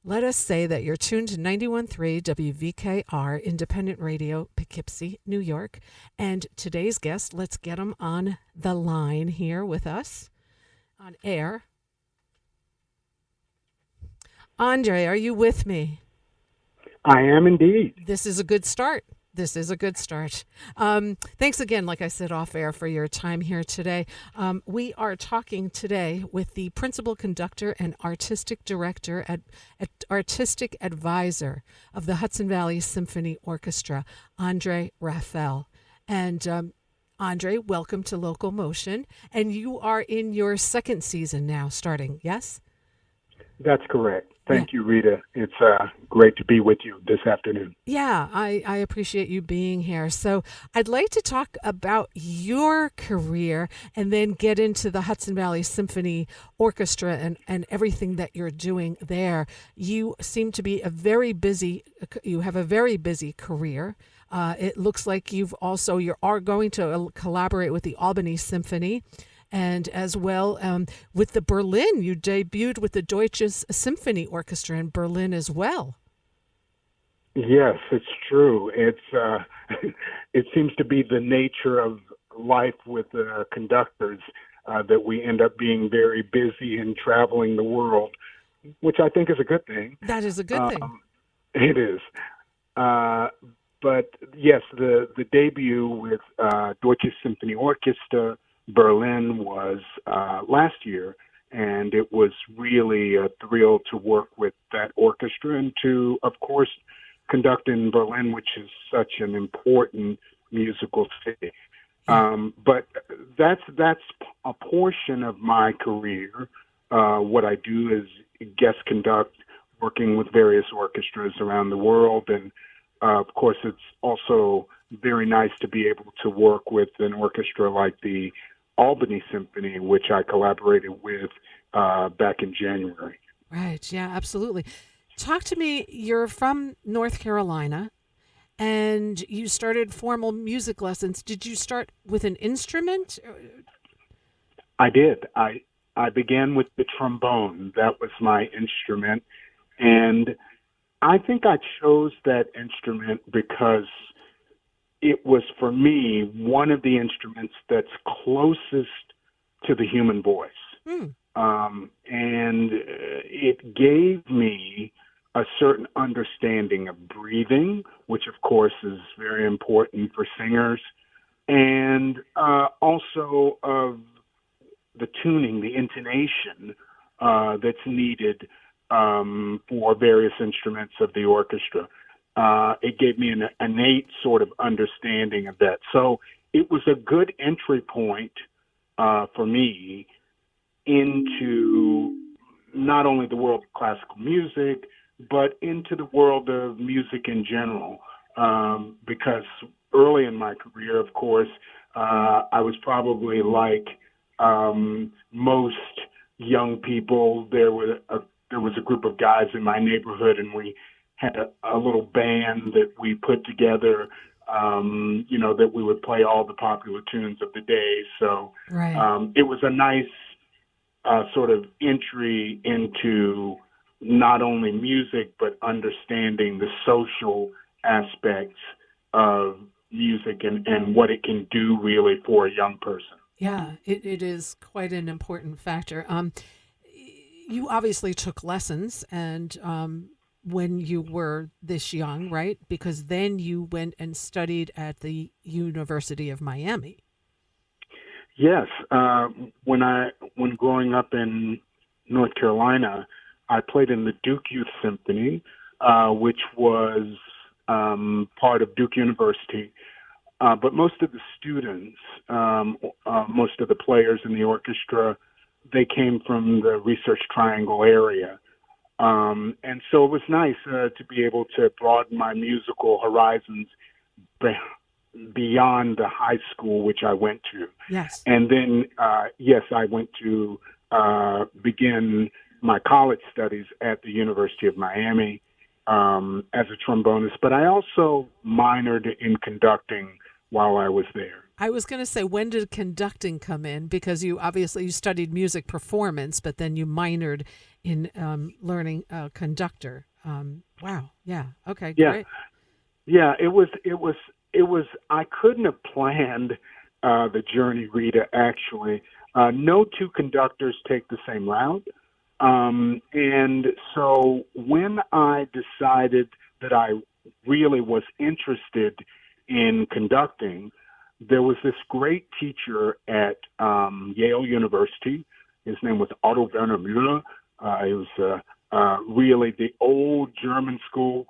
Let us say that you're tuned to 91.3 WVKR Independent Radio, Poughkeepsie, New York. And today's guest, let's get him on the line here with us on air. Andre, are you with me? I am indeed. This is a good start. Thanks again, like I said, off air for your time here today. We are talking today with the principal conductor and artistic director at artistic advisor of the Hudson Valley Symphony Orchestra, Andre Raphel. And Andre, welcome to LocalMotion. And you are in your second season now, starting, yes? That's correct. Thank you, Rita. It's great to be with you this afternoon. Yeah, I appreciate you being here. So I'd like to talk about your career and then get into the Hudson Valley Symphony Orchestra and everything that you're doing there. You seem to be you have a very busy career. It looks like you are going to collaborate with the Albany Symphony. And as well with the Berlin, you debuted with the Deutsches Symphony Orchestra in Berlin as well. Yes, it's true. It's it seems to be the nature of life with conductors that we end up being very busy and traveling the world, which I think is a good thing. That is a good thing. It is. But yes, the debut with Deutsches Symphony Orchestra Berlin was last year, and it was really a thrill to work with that orchestra and to, of course, conduct in Berlin, which is such an important musical city. But that's a portion of my career. What I do is guest conduct, working with various orchestras around the world, and of course, it's also very nice to be able to work with an orchestra like the Albany Symphony, which I collaborated with back in January. Right. Yeah, absolutely. Talk to me. You're from North Carolina, and you started formal music lessons. Did you start with an instrument? I did. I began with the trombone. That was my instrument. And I think I chose that instrument because it was, for me, one of the instruments that's closest to the human voice. And it gave me a certain understanding of breathing, which, of course, is very important for singers, and also of the tuning, the intonation that's needed for various instruments of the orchestra. It gave me an innate sort of understanding of that. So it was a good entry point for me into not only the world of classical music, but into the world of music in general. Because early in my career, of course, I was probably like most young people. There was a group of guys in my neighborhood, and we had a little band that we put together, that we would play all the popular tunes of the day. So Right. it was a nice sort of entry into not only music, but understanding the social aspects of music and what it can do really for a young person. Yeah, it is quite an important factor. You obviously took lessons and when you were this young, right? Because then you went and studied at the University of Miami. Yes, when growing up in North Carolina, I played in the Duke Youth Symphony, which was part of Duke University. But most of the students, most of the players in the orchestra, they came from the Research Triangle area. And so it was nice to be able to broaden my musical horizons beyond the high school, which I went to. Yes. And then, yes, I went to begin my college studies at the University of Miami as a trombonist, but I also minored in conducting while I was there. I was going to say, when did conducting come in? Because you studied music performance, but then you minored in learning conductor. Wow. Yeah. Okay. Yeah, Great. yeah. It was. I couldn't have planned the journey, Rita. Actually, no two conductors take the same route. And so when I decided that I really was interested in conducting, there was this great teacher at Yale University. His name was Otto Werner Müller. He was really the old German school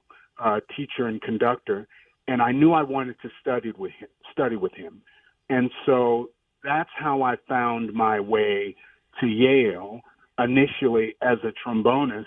teacher and conductor, and I knew I wanted to study with him, and so that's how I found my way to Yale, initially as a trombonist,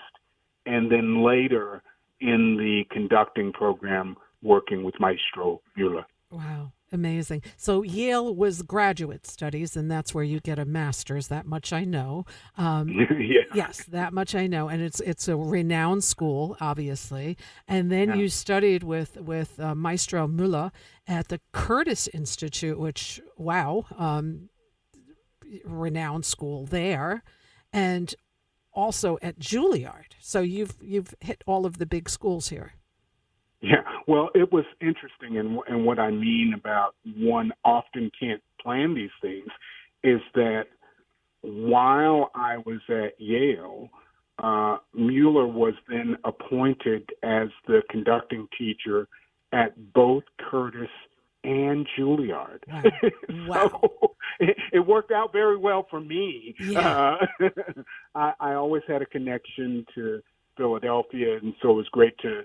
and then later in the conducting program working with Maestro Müller. Wow. Amazing. So Yale was graduate studies, and that's where you get a master's. That much I know. Yeah, Yes, that much I know, and it's a renowned school, obviously. And then yeah. you studied with Maestro Müller at the Curtis Institute, which wow, renowned school there, and also at Juilliard. So you've hit all of the big schools here. Yeah, well, it was interesting, and what I mean about one often can't plan these things is that while I was at Yale, Mueller was then appointed as the conducting teacher at both Curtis and Juilliard. Wow. Wow. So it worked out very well for me. Yeah. I always had a connection to Philadelphia, and so it was great to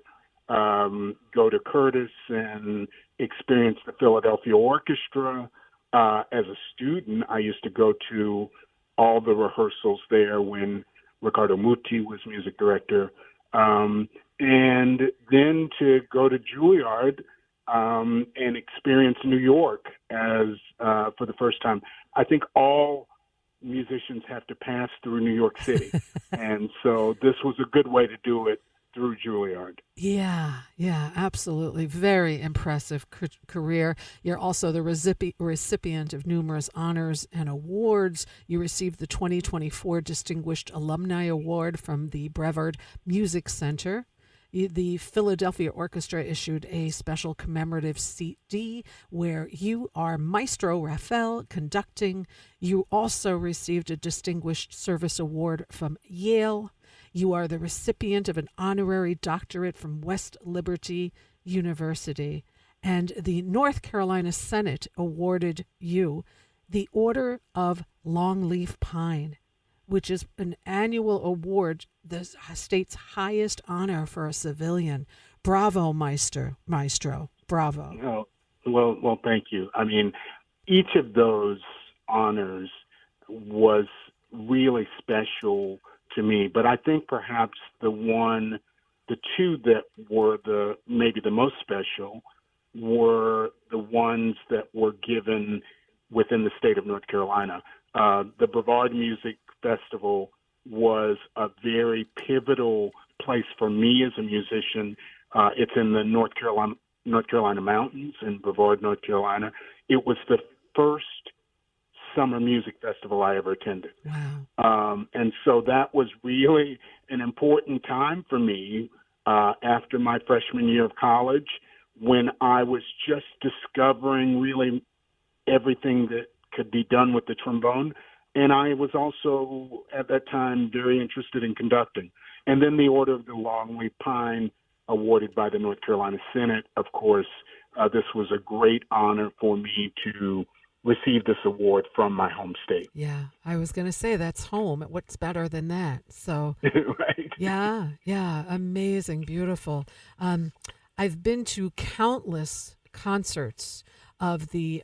go to Curtis and experience the Philadelphia Orchestra. As a student, I used to go to all the rehearsals there when Riccardo Muti was music director. And then to go to Juilliard and experience New York as for the first time. I think all musicians have to pass through New York City. And so this was a good way to do it through Juilliard. Yeah, yeah, absolutely. Very impressive career. You're also the recipient of numerous honors and awards. You received the 2024 Distinguished Alumni Award from the Brevard Music Center. The Philadelphia Orchestra issued a special commemorative CD where you are Maestro Raphel conducting. You also received a Distinguished Service Award from Yale. You are the recipient of an honorary doctorate from West Liberty University. And the North Carolina Senate awarded you the Order of Longleaf Pine, which is an annual award, the state's highest honor for a civilian. Bravo, Maestro. Bravo. Oh, well, thank you. I mean, each of those honors was really special to me, but I think perhaps the two that were maybe the most special were the ones that were given within the state of North Carolina. The Brevard Music Festival was a very pivotal place for me as a musician. It's in the North Carolina mountains in Brevard, North Carolina. It was the first summer music festival I ever attended. Wow. And so that was really an important time for me after my freshman year of college, when I was just discovering really everything that could be done with the trombone. And I was also, at that time, very interested in conducting. And then the Order of the Longleaf Pine, awarded by the North Carolina Senate, of course. This was a great honor for me to receive this award from my home state. Yeah, I was going to say that's home. What's better than that? So, Right. yeah, amazing, beautiful. I've been to countless concerts of the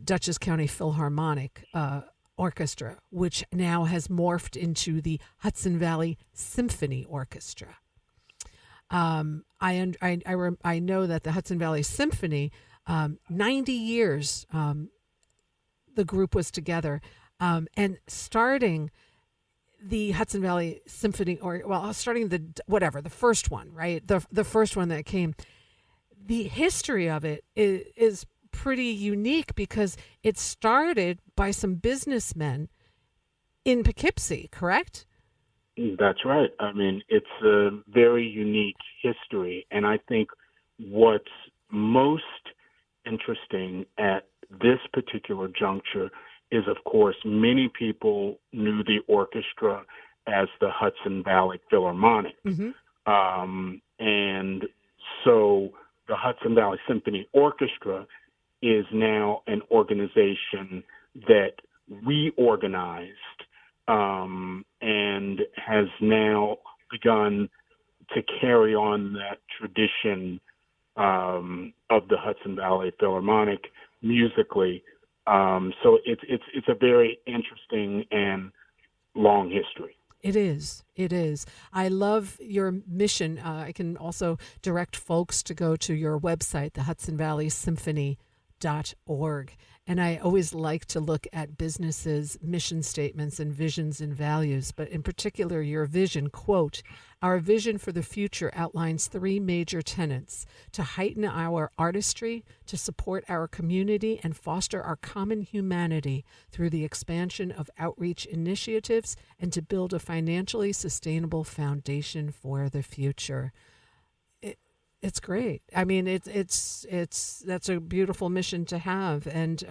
Dutchess County Philharmonic Orchestra, which now has morphed into the Hudson Valley Symphony Orchestra. I know that the Hudson Valley Symphony, 90 years the group was together, and starting the Hudson Valley Symphony, starting the first one, right? The first one that came. The history of it is pretty unique because it started by some businessmen in Poughkeepsie, correct? That's right. I mean, it's a very unique history. And I think what's most interesting at this particular juncture is, of course, many people knew the orchestra as the Hudson Valley Philharmonic. Hmm. And so the Hudson Valley Symphony Orchestra is now an organization that reorganized and has now begun to carry on that tradition of the Hudson Valley Philharmonic musically. So it's a very interesting and long history. It is. It is. I love your mission. I can also direct folks to go to your website, the HudsonValleySymphony.org. And I always like to look at businesses' mission statements and visions and values, but in particular, your vision, quote, "Our vision for the future outlines three major tenets: to heighten our artistry, to support our community, and foster our common humanity through the expansion of outreach initiatives, and to build a financially sustainable foundation for the future." It's great. I mean, it's that's a beautiful mission to have, and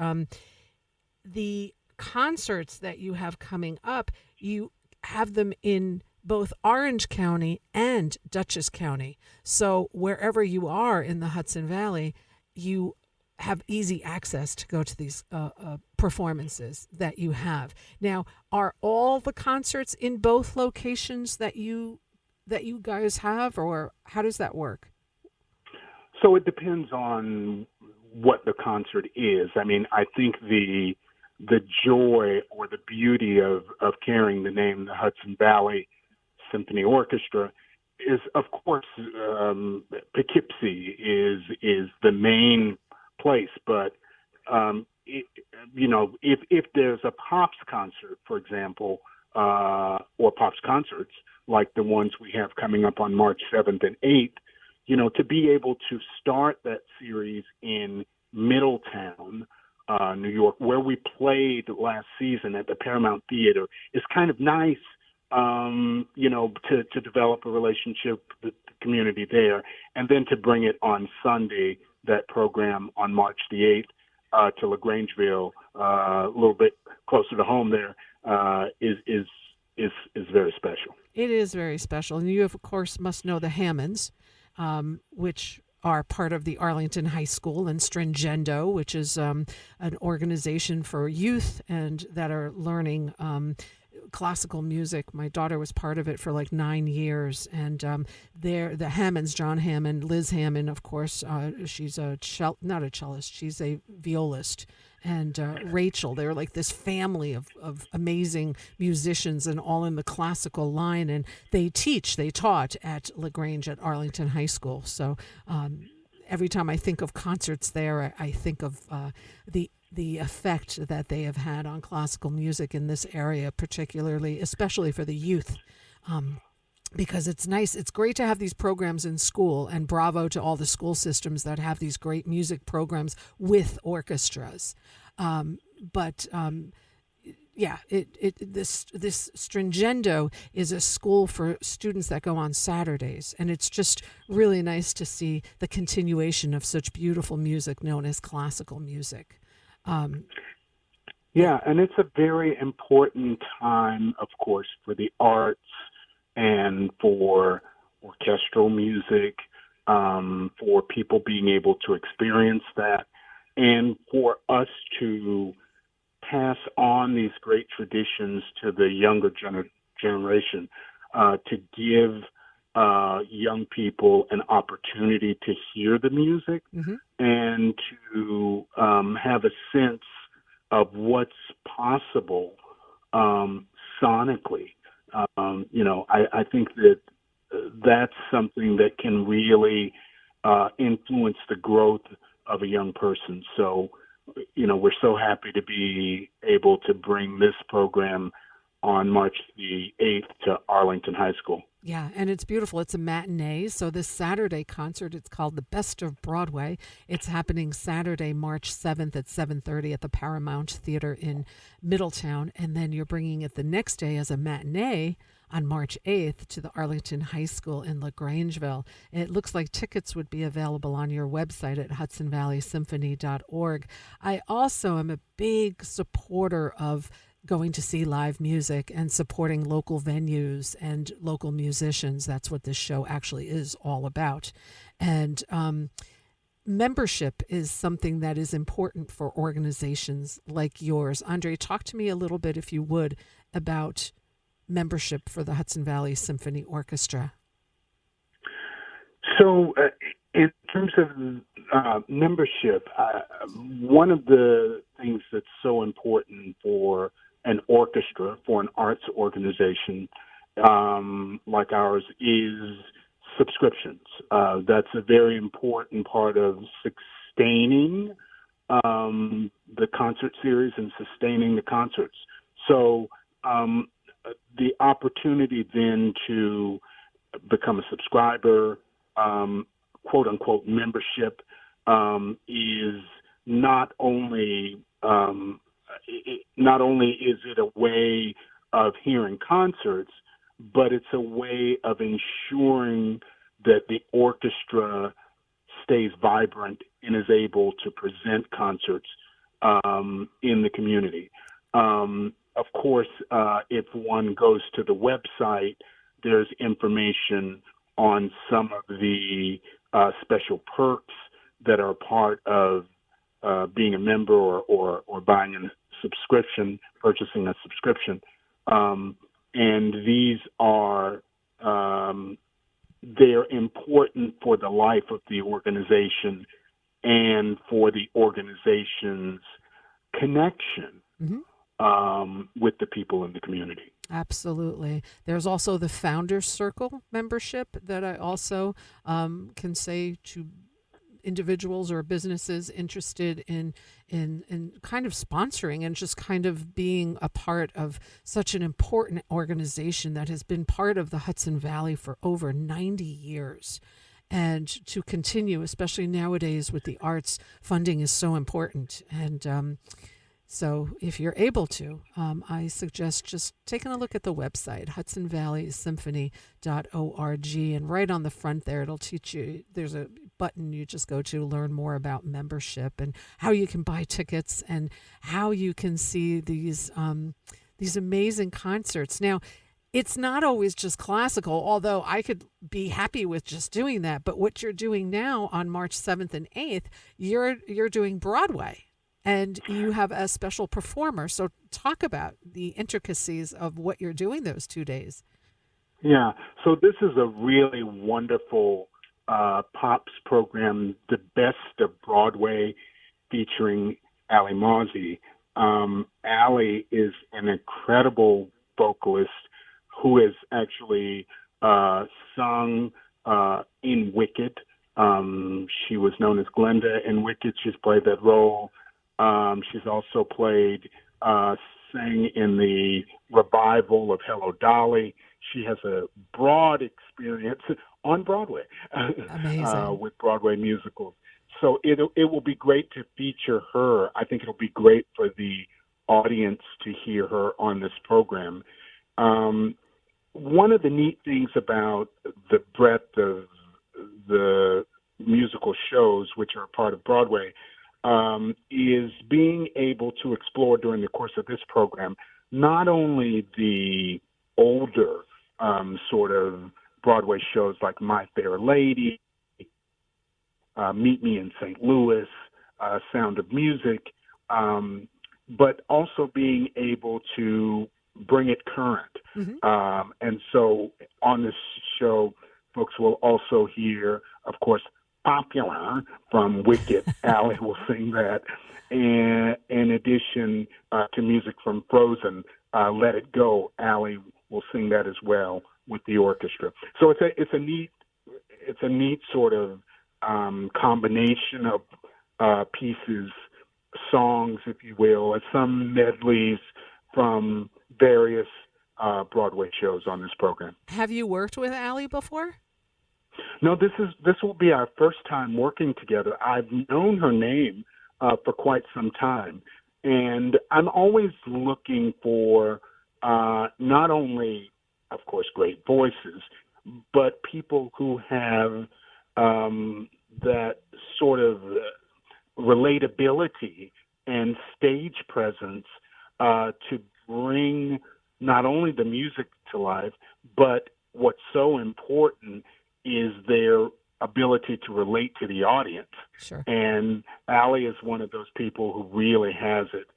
the concerts that you have coming up, you have them in both Orange County and Dutchess County. So wherever you are in the Hudson Valley, you have easy access to go to these performances that you have. Now, are all the concerts in both locations that you guys have, or how does that work? So it depends on what the concert is. I mean, I think the joy or the beauty of carrying the name the Hudson Valley Symphony Orchestra is, of course, Poughkeepsie is the main place. But it, if there's a Pops concert, for example, or Pops concerts like the ones we have coming up on March 7th and 8th, to be able to start that series in Middletown, New York, where we played last season at the Paramount Theater, is kind of nice, to develop a relationship with the community there, and then to bring it on Sunday, that program on March the 8th, to LaGrangeville, a little bit closer to home there, is very special. It is very special. And you, of course, must know the Hammonds, which are part of the Arlington High School, and Stringendo, which is an organization for youth and that are learning classical music. My daughter was part of it for like 9 years, and they're the Hammonds, John Hammond, Liz Hammond, of course. She's not a cellist, she's a violist. And Rachel, they're like this family of amazing musicians, and all in the classical line. And they taught at LaGrange at Arlington High School. So every time I think of concerts there, I think of the effect that they have had on classical music in this area, particularly, especially for the youth. Because it's nice. It's great to have these programs in school, and bravo to all the school systems that have these great music programs with orchestras. This Stringendo is a school for students that go on Saturdays, and it's just really nice to see the continuation of such beautiful music known as classical music. Yeah, and it's a very important time, of course, for the arts and for orchestral music, for people being able to experience that, and for us to pass on these great traditions to the younger generation, to give young people an opportunity to hear the music, Mm-hmm. and to have a sense of what's possible sonically. I think that that's something that can really influence the growth of a young person. So, we're so happy to be able to bring this program on March the 8th to Arlington High School. Yeah, and it's beautiful. It's a matinee. So this Saturday concert, it's called The Best of Broadway. It's happening Saturday, March 7th at 7:30 at the Paramount Theater in Middletown, and then you're bringing it the next day as a matinee on March 8th to the Arlington High School in LaGrangeville. And it looks like tickets would be available on your website at hudsonvalleysymphony.org. I also am a big supporter of going to see live music and supporting local venues and local musicians. That's what this show actually is all about. And membership is something that is important for organizations like yours. Andre, talk to me a little bit, if you would, about membership for the Hudson Valley Symphony Orchestra. So, in terms of membership, one of the things that's so important for an orchestra, for an arts organization like ours, is subscriptions. That's a very important part of sustaining the concert series and sustaining the concerts. So the opportunity then to become a subscriber, quote unquote membership, is not only is it a way of hearing concerts, but it's a way of ensuring that the orchestra stays vibrant and is able to present concerts in the community. Of course, if one goes to the website, there's information on some of the special perks that are part of being a member or buying a subscription, purchasing a subscription. And these are, they're important for the life of the organization and for the organization's connection with the people in the community. Absolutely. There's also the Founders Circle membership that I also can say to individuals or businesses interested in kind of sponsoring and just kind of being a part of such an important organization that has been part of the Hudson Valley for over 90 years. And to continue, especially nowadays with the arts, funding is so important. And so if you're able to, I suggest just taking a look at the website, hudsonvalleysymphony.org, and right on the front there, it'll teach you, there's a button you just go to learn more about membership and how you can buy tickets and how you can see these amazing concerts. Now, it's not always just classical, although I could be happy with just doing that. But what you're doing now on March 7th and 8th, you're doing Broadway. And you have a special performer. So talk about the intricacies of what you're doing those 2 days. Yeah. So this is a really wonderful Pops program, The Best of Broadway, featuring Ali Mawzy. Ali is an incredible vocalist who has actually sung in Wicked. She was known as Glenda in Wicked. She's played that role. She's also sang in the revival of Hello, Dolly. She has a broad experience on Broadway with Broadway musicals. So it will be great to feature her. I think it'll be great for the audience to hear her on this program. One of the neat things about the breadth of the musical shows, which are part of Broadway, is being able to explore during the course of this program not only the older sort of Broadway shows like My Fair Lady, Meet Me in St. Louis, Sound of Music, but also being able to bring it current. And so on this show, folks will also hear, of course, Popular from Wicked. Ali will sing that. And in addition to music from Frozen, Let It Go, Ali will sing that as well with the orchestra. So it's a neat sort of combination of pieces, songs, if you will, and some medleys from various Broadway shows on this program. Have you worked with Allie before? No, this will be our first time working together. I've known her name for quite some time, and I'm always looking for not only, of course, great voices, but people who have that sort of relatability and stage presence to bring not only the music to life, but what's so important is their ability to relate to the audience. Sure. And Allie is one of those people who really has it.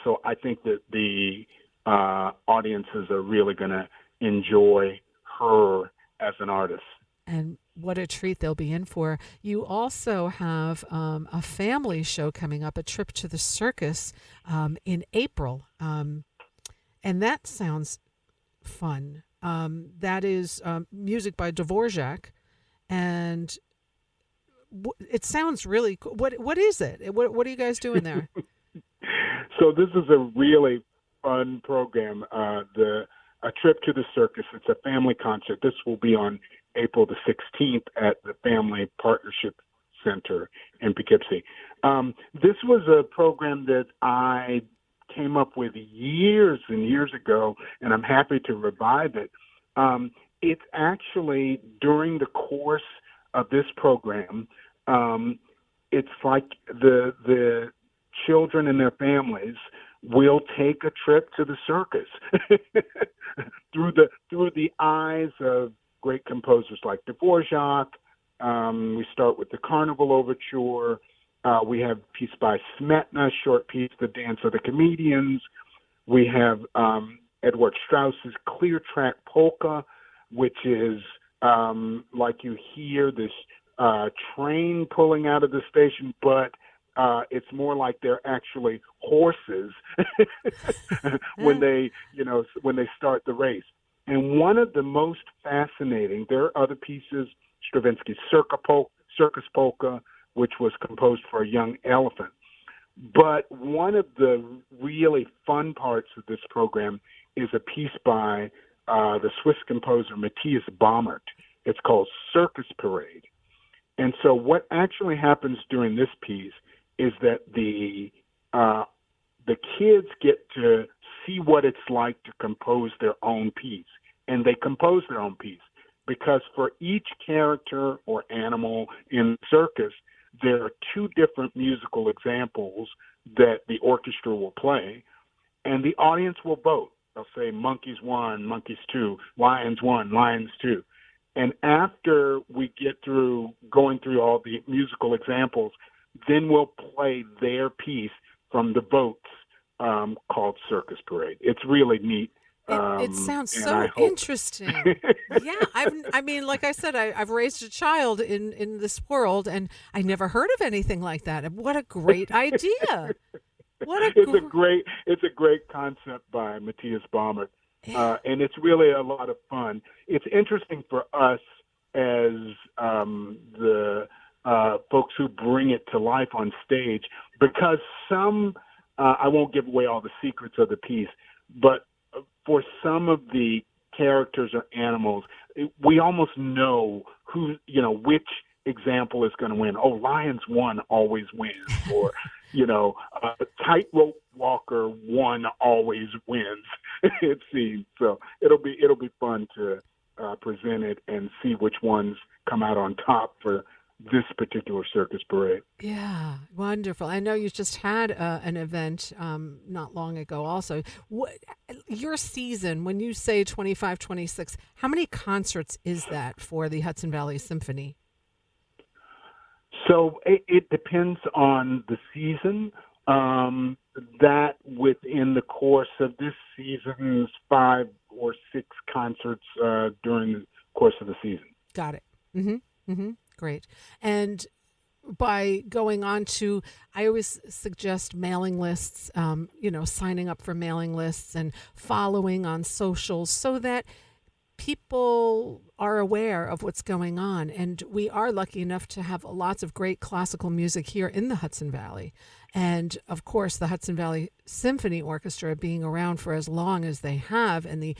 So I think that the audiences are really going to enjoy her as an artist. And what a treat they'll be in for. You also have a family show coming up, a trip to the circus in April. And that sounds fun. That is music by Dvorak. And it sounds really cool. What is it? What are you guys doing there? So this is a really fun program. A trip to the circus. It's a family concert. This will be on April the 16th at the Family Partnership Center in Poughkeepsie. This was a program that I came up with years and years ago, and I'm happy to revive it. It's actually during the course of this program, it's like the children and their families will take a trip to the circus through the eyes of great composers like Dvorak. We start with the Carnival Overture. We have a piece by Smetana, short piece, The Dance of the Comedians. We have Edward Strauss's Clear Track Polka, which is like you hear this train pulling out of the station, but it's more like they're actually horses when they start the race. And one of the most fascinating, there are other pieces, Stravinsky's Circus Polka, which was composed for a young elephant. But one of the really fun parts of this program is a piece by the Swiss composer Matthias Baumert. It's called Circus Parade. And so what actually happens during this piece is that the kids get to see what it's like to compose their own piece. And they compose their own piece because for each character or animal in the circus, there are two different musical examples that the orchestra will play, and the audience will vote. They'll say monkeys 1, monkeys 2, lions 1, lions 2. And after we get through going through all the musical examples, then we'll play their piece from the votes called Circus Parade. It's really neat. It sounds so interesting. Yeah, like I said, I've raised a child in this world, and I never heard of anything like that. What a great idea! It's a great concept by Matthias Baumert, and it's really a lot of fun. It's interesting for us as the folks who bring it to life on stage, because I won't give away all the secrets of the piece, but for some of the characters or animals, we almost know which example is going to win. Oh, Lions 1 always wins, or Tightrope Walker 1 always wins. It seems so. It'll be fun to present it and see which ones come out on top for this particular circus parade. Yeah, wonderful. I know you just had an event not long ago also. Your season, when you say 25, 26, how many concerts is that for the Hudson Valley Symphony? So it depends on the season. That within the course of this season's 5 or 6 concerts during the course of the season. Got it. Mm-hmm. Mm-hmm. Great. And by going on to, I always suggest mailing lists, signing up for mailing lists and following on socials so that people are aware of what's going on. And we are lucky enough to have lots of great classical music here in the Hudson Valley. And of course, the Hudson Valley Symphony Orchestra being around for as long as they have, and the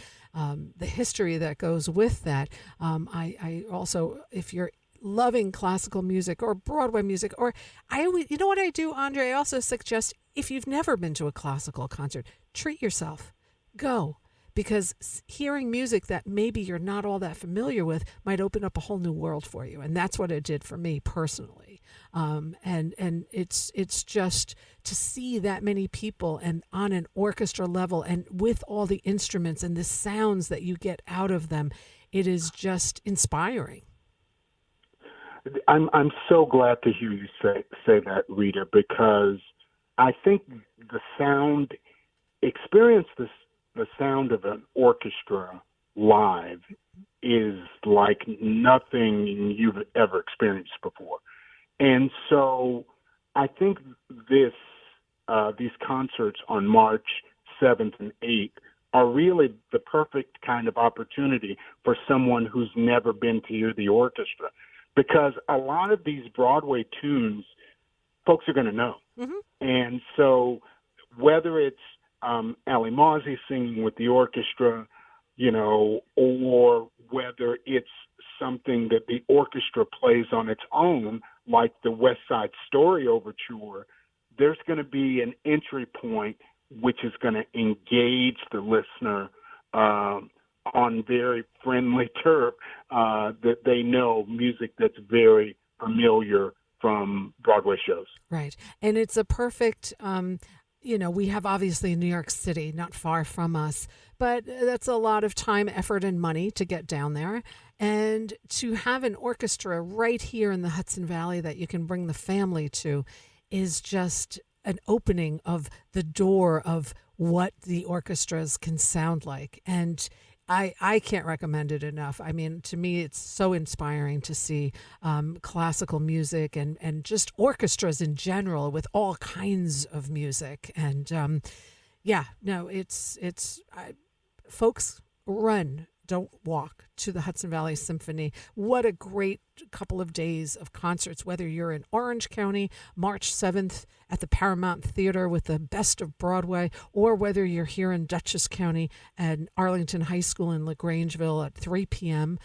history that goes with that. I also, if you're loving classical music or Broadway music, or I always, you know what I do, Andre? I also suggest if you've never been to a classical concert, treat yourself. Go. Because hearing music that maybe you're not all that familiar with might open up a whole new world for you, and that's what it did for me personally. And it's just to see that many people and on an orchestra level and with all the instruments and the sounds that you get out of them, it is just inspiring. I'm so glad to hear you say that, Rita, because I think the sound experience this the sound of an orchestra live is like nothing you've ever experienced before. And so I think these concerts on March 7th and 8th are really the perfect kind of opportunity for someone who's never been to hear the orchestra, because a lot of these Broadway tunes folks are going to know. Mm-hmm. And so whether it's Ali Mozzie singing with the orchestra, or whether it's something that the orchestra plays on its own, like the West Side Story Overture, there's going to be an entry point which is going to engage the listener on very friendly turf, that they know music that's very familiar from Broadway shows. Right. And it's a perfect, we have obviously New York City not far from us, but that's a lot of time, effort, and money to get down there. And to have an orchestra right here in the Hudson Valley that you can bring the family to is just an opening of the door of what the orchestras can sound like. And I can't recommend it enough. I mean, to me, it's so inspiring to see classical music and just orchestras in general with all kinds of music. And folks, run, don't walk to the Hudson Valley Symphony. What a great couple of days of concerts, whether you're in Orange County, March 7th at the Paramount Theater with the best of Broadway, or whether you're here in Dutchess County at Arlington High School in LaGrangeville at 3 p.m.,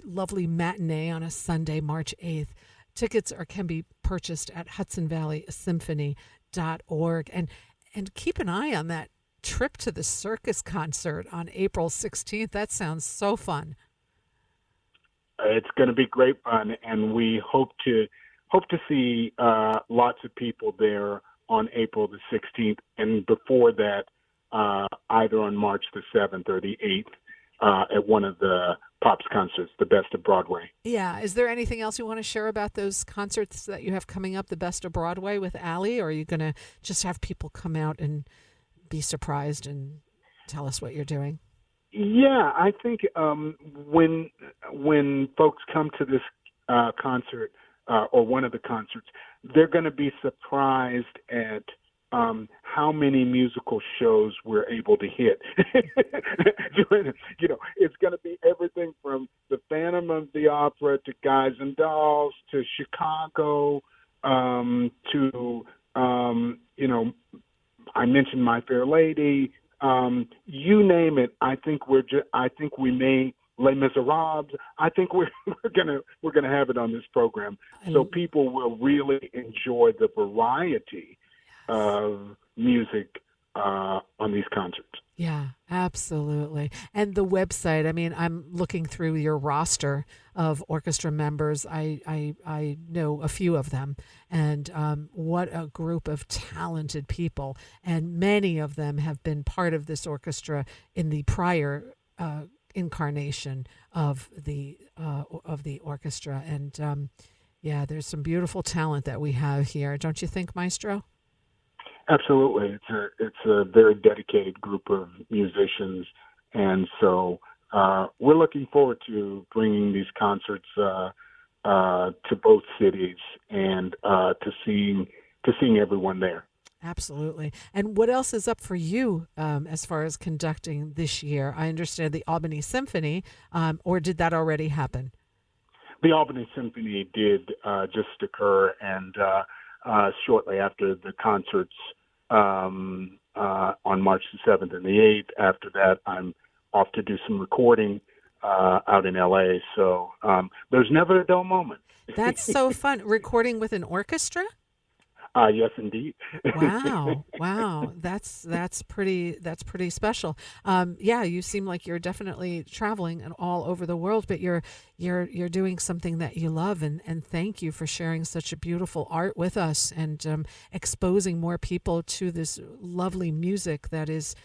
lovely matinee on a Sunday, March 8th. Tickets can be purchased at hudsonvalleysymphony.org. And keep an eye on that trip to the circus concert on April 16th. That sounds so fun. It's going to be great fun, and we hope to see lots of people there on April the 16th, and before that, either on March the 7th or the 8th at one of the Pops concerts, the Best of Broadway. Yeah. Is there anything else you want to share about those concerts that you have coming up, the Best of Broadway with Ali, or are you going to just have people come out and be surprised and tell us what you're doing? Yeah, I think when folks come to this concert or one of the concerts, they're going to be surprised at how many musical shows we're able to hit. It's going to be everything from the Phantom of the Opera to Guys and Dolls to Chicago to I mentioned My Fair Lady. You name it. I think we may Les Miserables. I think we're gonna have it on this program, so people will really enjoy the variety of music on these concerts. Yeah, absolutely. And the website, I mean, I'm looking through your roster of orchestra members. I know a few of them, and what a group of talented people. And many of them have been part of this orchestra in the prior incarnation of the orchestra. And there's some beautiful talent that we have here. Don't you think, Maestro? Absolutely, it's a very dedicated group of musicians, and so we're looking forward to bringing these concerts to both cities and to seeing everyone there. Absolutely. And what else is up for you as far as conducting this year? I understand the Albany Symphony, or did that already happen? The Albany Symphony did just occur, and shortly after the concerts on March the 7th and the 8th. After that, I'm off to do some recording out in LA. So there's never a dull moment. That's so fun. Recording with an orchestra? Yes, indeed. Wow, wow, that's pretty special. Yeah, you seem like you're definitely traveling and all over the world, but you're doing something that you love, and thank you for sharing such a beautiful art with us and exposing more people to this lovely music that is.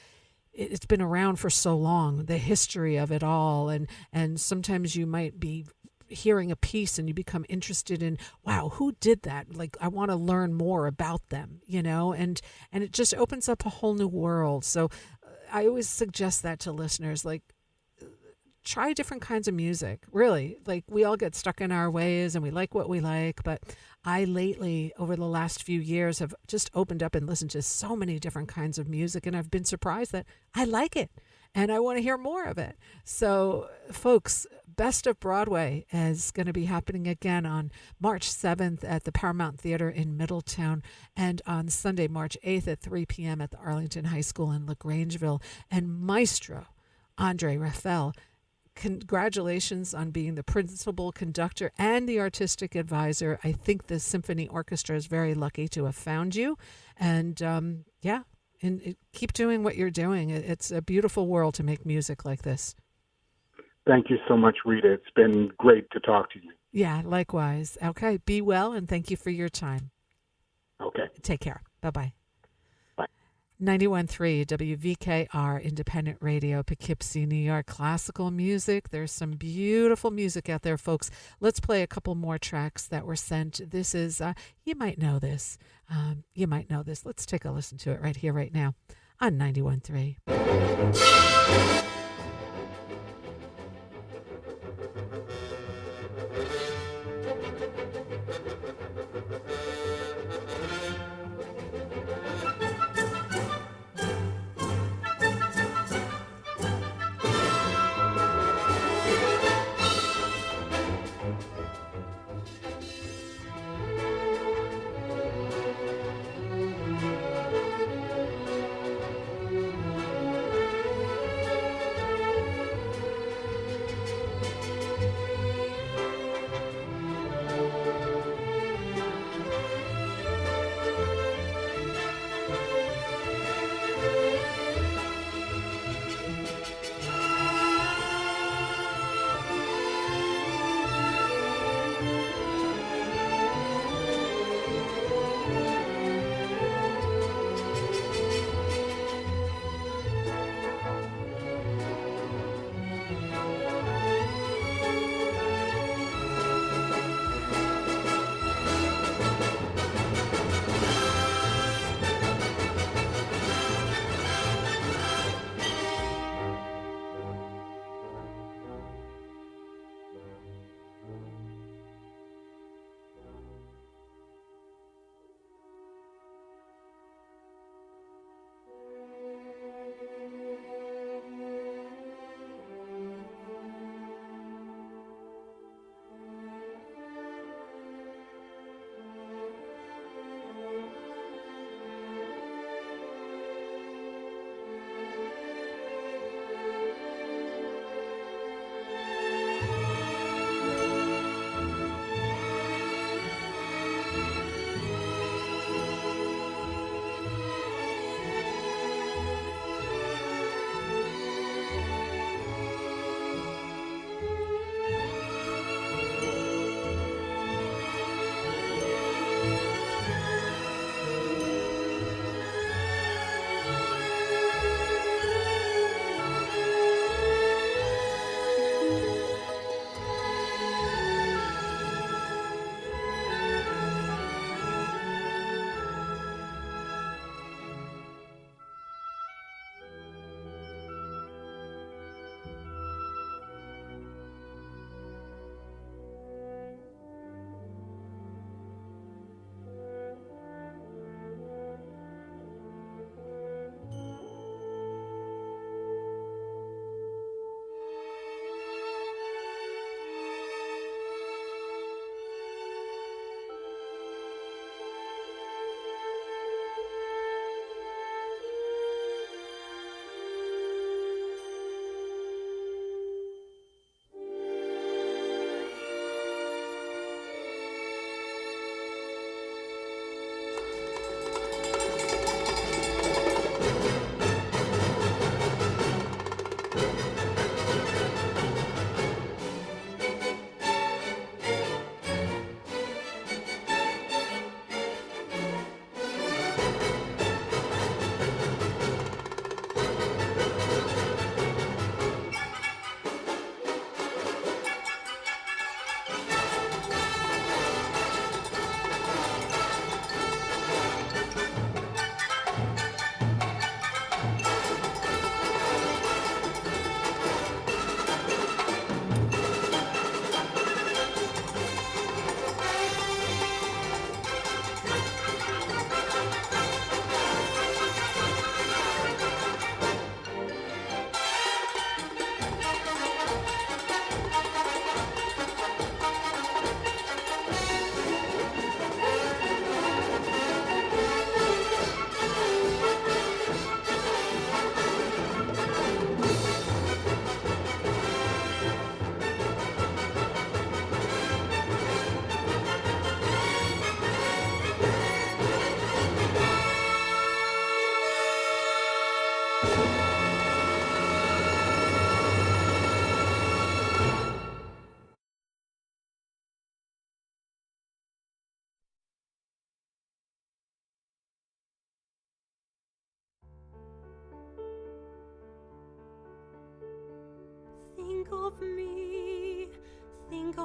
It's been around for so long, the history of it all, and sometimes you might be hearing a piece and you become interested in, wow, who did that? Like, I want to learn more about them, and it just opens up a whole new world. So I always suggest that to listeners, like, try different kinds of music. Really, like, we all get stuck in our ways and we like what we like, but I lately, over the last few years, have just opened up and listened to so many different kinds of music, and I've been surprised that I like it and I want to hear more of it. So, folks, Best of Broadway is going to be happening again on March 7th at the Paramount Theater in Middletown, and on Sunday, March 8th at 3 p.m. at the Arlington High School in LaGrangeville. And Maestro Andre Raphel, congratulations on being the principal conductor and the artistic advisor. I think the symphony orchestra is very lucky to have found you. And yeah, and keep doing what you're doing. It's a beautiful world to make music like this. Thank you so much, Rita. It's been great to talk to you. Yeah, likewise. Okay, be well, and thank you for your time. Okay. Take care. Bye-bye. Bye. 91.3 WVKR Independent Radio, Poughkeepsie, New York. Classical music. There's some beautiful music out there, folks. Let's play a couple more tracks that were sent. This is, you might know this. You might know this. Let's take a listen to it right here, right now on 91.3.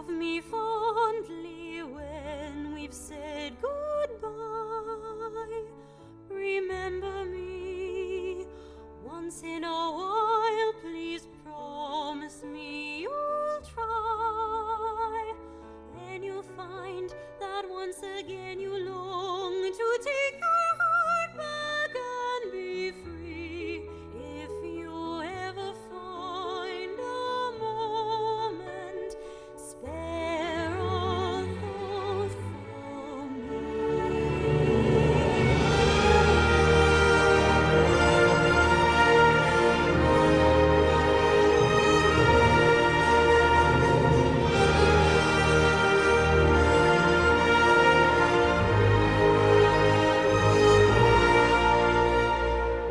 of me fondly when we've said goodbye. Remember me once in a while, please promise me you'll try. Then you'll find that once again you long to take your heart back and be free. If you ever find a moment, spare a thought for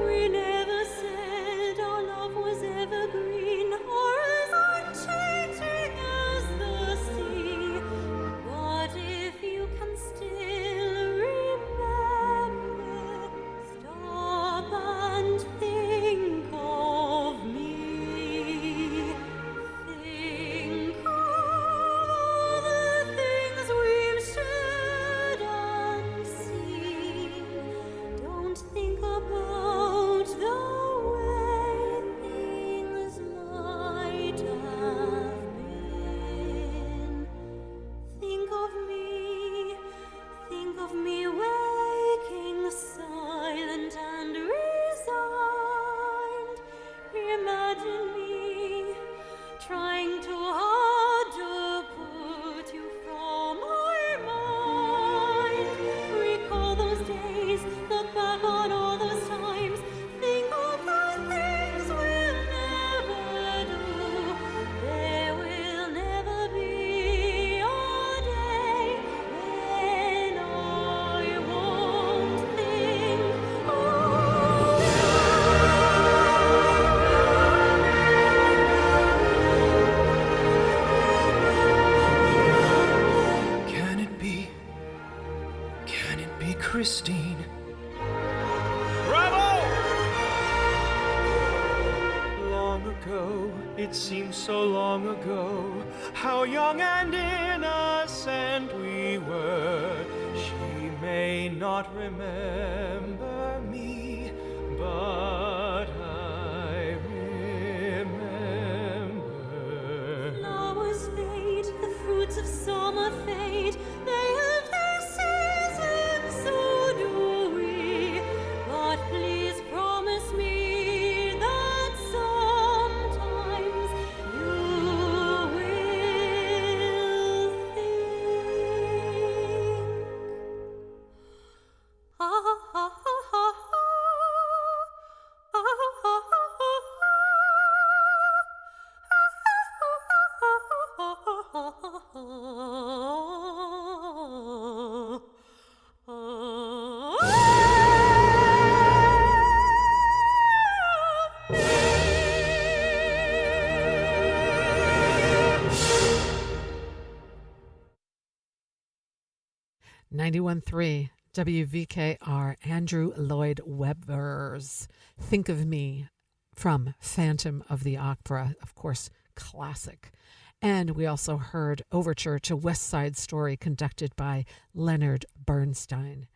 We never said our love was evergreen or as unchanging as the sea. But if you can still remember, stop and think of me. Think of all the things we've shared and seen. Don't think about the way things might have been. Think of me waking silent and resigned. Imagine me trying too hard to put you from my mind. Recall those days, look back on all those times. Think of the things we'll never do. There will never be a day when I won't think of Can it be? Can it be Christine? Bravo! Long ago, it seems so long ago, how young and innocent we were. She may not remember me, but I remember. Flowers fade, the fruits of summer fade. They have their seasons, so do we. But please promise me that sometimes you will think. Ah, ah, ah, ah, ah, .91.3 WVKR, Andrew Lloyd Webber's Think of Me from Phantom of the Opera, of course, classic. And we also heard Overture to West Side Story conducted by Leonard Bernstein.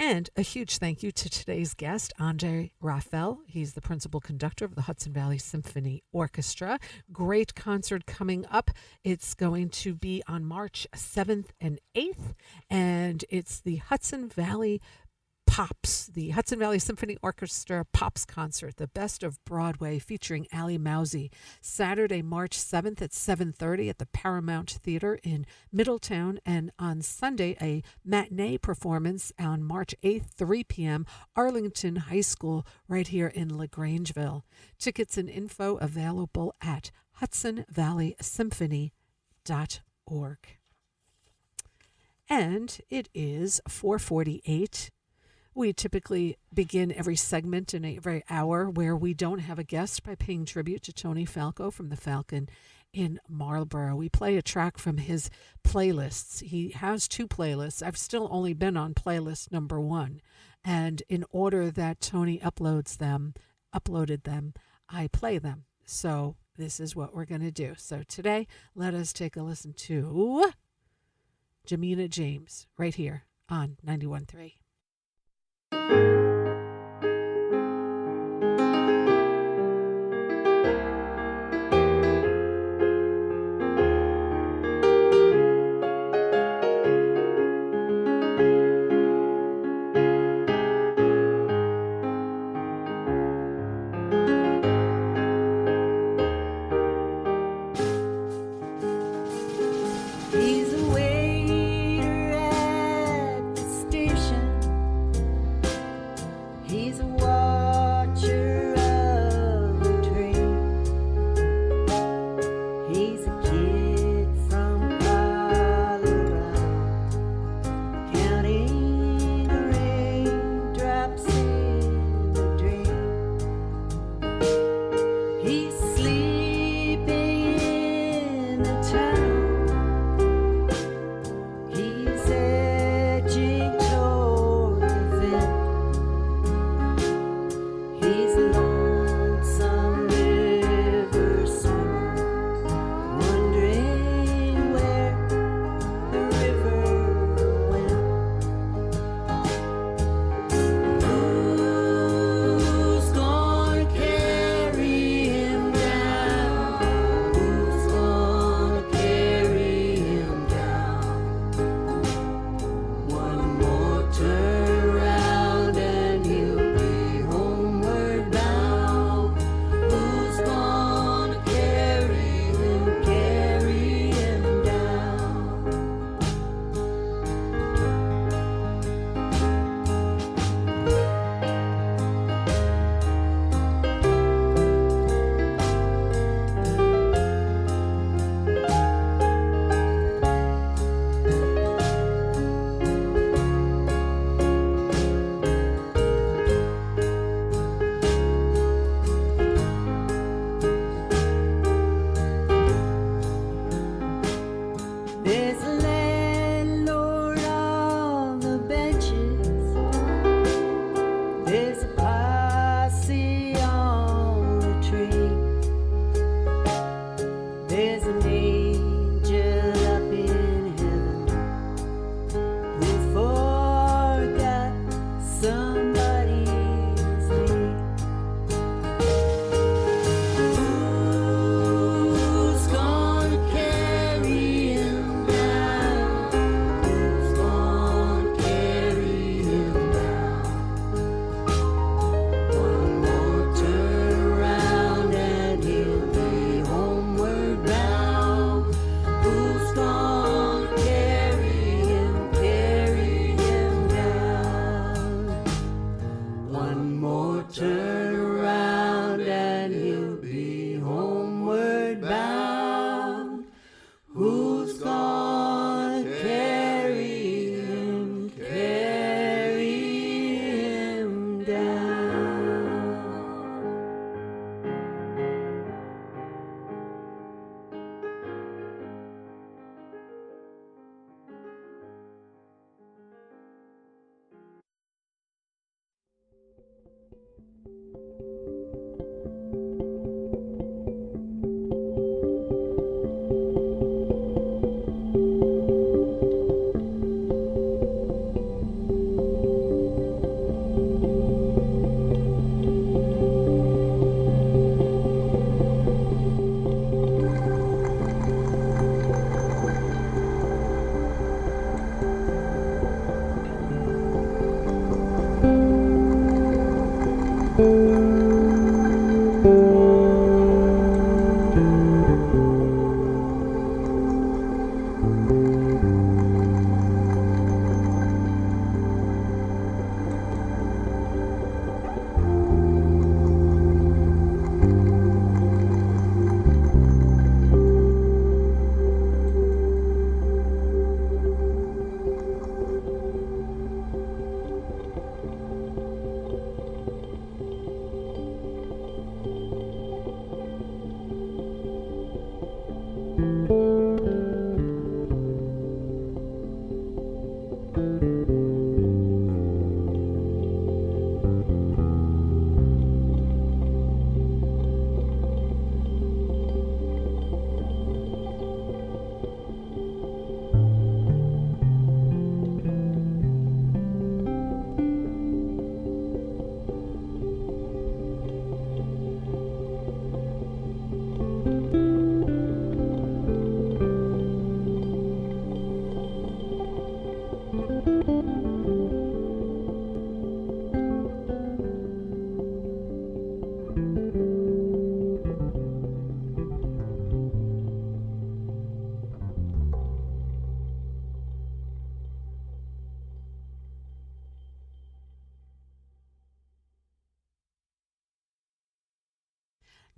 And a huge thank you to today's guest, Andre Raphel. He's the principal conductor of the Hudson Valley Symphony Orchestra. Great concert coming up. It's going to be on March 7th and 8th, and it's the Hudson Valley Pops, the Hudson Valley Symphony Orchestra Pops Concert, the best of Broadway, featuring Ali Mousy. Saturday, March 7th at 7:30 at the Paramount Theater in Middletown, and on Sunday, a matinee performance on March 8th, 3 p.m., Arlington High School, right here in LaGrangeville. Tickets and info available at hudsonvalleysymphony.org. And it is 4:48. We typically begin every segment in every hour where we don't have a guest by paying tribute to Tony Falco from the Falcon in Marlborough. We play a track from his playlists. He has two playlists. I've still only been on playlist number 1. And in order that Tony uploaded them, I play them. So this is what we're going to do. So today, let us take a listen to Jamina James right here on 91.3. He's a waiter at the station. He's a watcher of the train. He's a kid from Colorado, counting the raindrops in the drain. He's sleeping in the town. He's edging toward the vent. He's a lonesome river swimmer, wondering where the river went. Who's gonna carry him down? Who's gonna carry him down? One more turn round and he'll be homeward bound. Who's gonna carry him down? There's a landlord on the benches. There's a posse on the train. There's an angel up in heaven who forgot somebody's name. Who's gonna carry him down?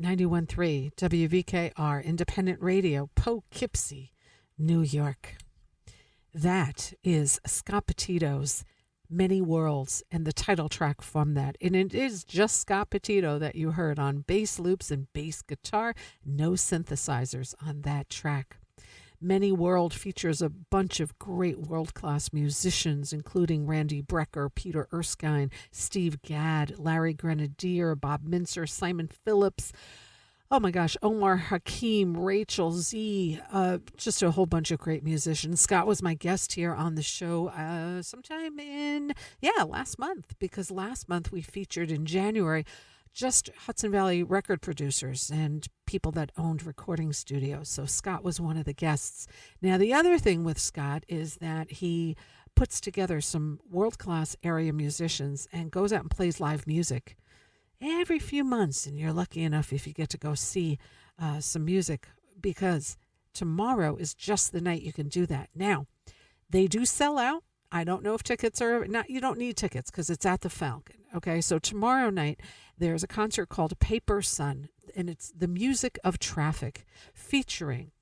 91.3 WVKR Independent Radio, Poughkeepsie, New York. That is Scott Petito's Many Worlds and the title track from that. And it is just Scott Petito that you heard on bass loops and bass guitar, no synthesizers on that track. Many World features a bunch of great world-class musicians, including Randy Brecker, Peter Erskine, Steve Gadd, Larry Grenadier, Bob Mincer, Simon Phillips, oh my gosh, Omar Hakim, Rachel Z, just a whole bunch of great musicians. Scott was my guest here on the show sometime last month, because last month we featured in January just Hudson Valley record producers and people that owned recording studios. So Scott was one of the guests. Now, the other thing with Scott is that he puts together some world-class area musicians and goes out and plays live music every few months. And you're lucky enough if you get to go see some music, because tomorrow is just the night you can do that. Now, they do sell out. I don't know if tickets are not. You don't need tickets because it's at the Falcon. Okay, so tomorrow night there's a concert called Paper Sun, and it's the music of traffic, featuring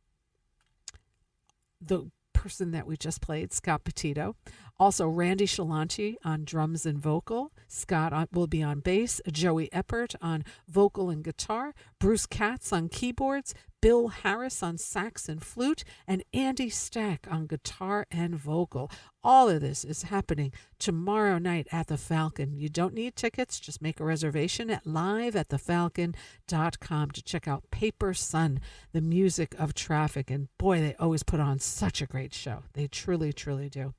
the person that we just played, Scott Petito. Also, Randy Shalanti on drums and vocal. Scott will be on bass. Joey Eppert on vocal and guitar. Bruce Katz on keyboards. Bill Harris on sax and flute. And Andy Stack on guitar and vocal. All of this is happening tomorrow night at the Falcon. You don't need tickets. Just make a reservation at liveatthefalcon.com to check out Paper Sun, the music of traffic. And boy, they always put on such a great show. They truly, truly do.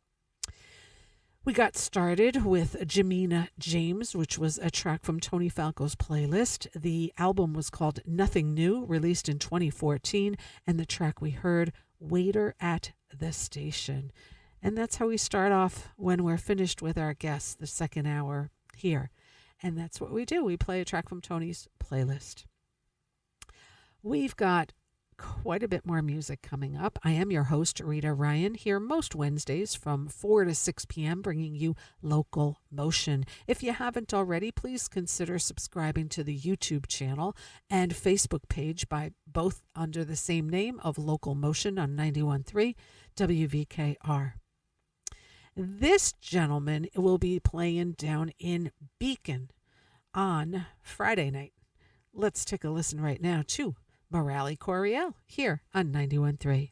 We got started with Jamina James, which was a track from Tony Falco's playlist. The album was called Nothing New, released in 2014, and the track we heard, Waiter at the Station. And that's how we start off when we're finished with our guests, the second hour here. And that's what we do. We play a track from Tony's playlist. We've got quite a bit more music coming up. I am your host, Rita Ryan, here most Wednesdays from 4 to 6 p.m., bringing you Local Motion. If you haven't already, please consider subscribing to the YouTube channel and Facebook page by both under the same name of Local Motion on 91.3 WVKR. This gentleman will be playing down in Beacon on Friday night. Let's take a listen right now to Morale Coriel here on 91.3.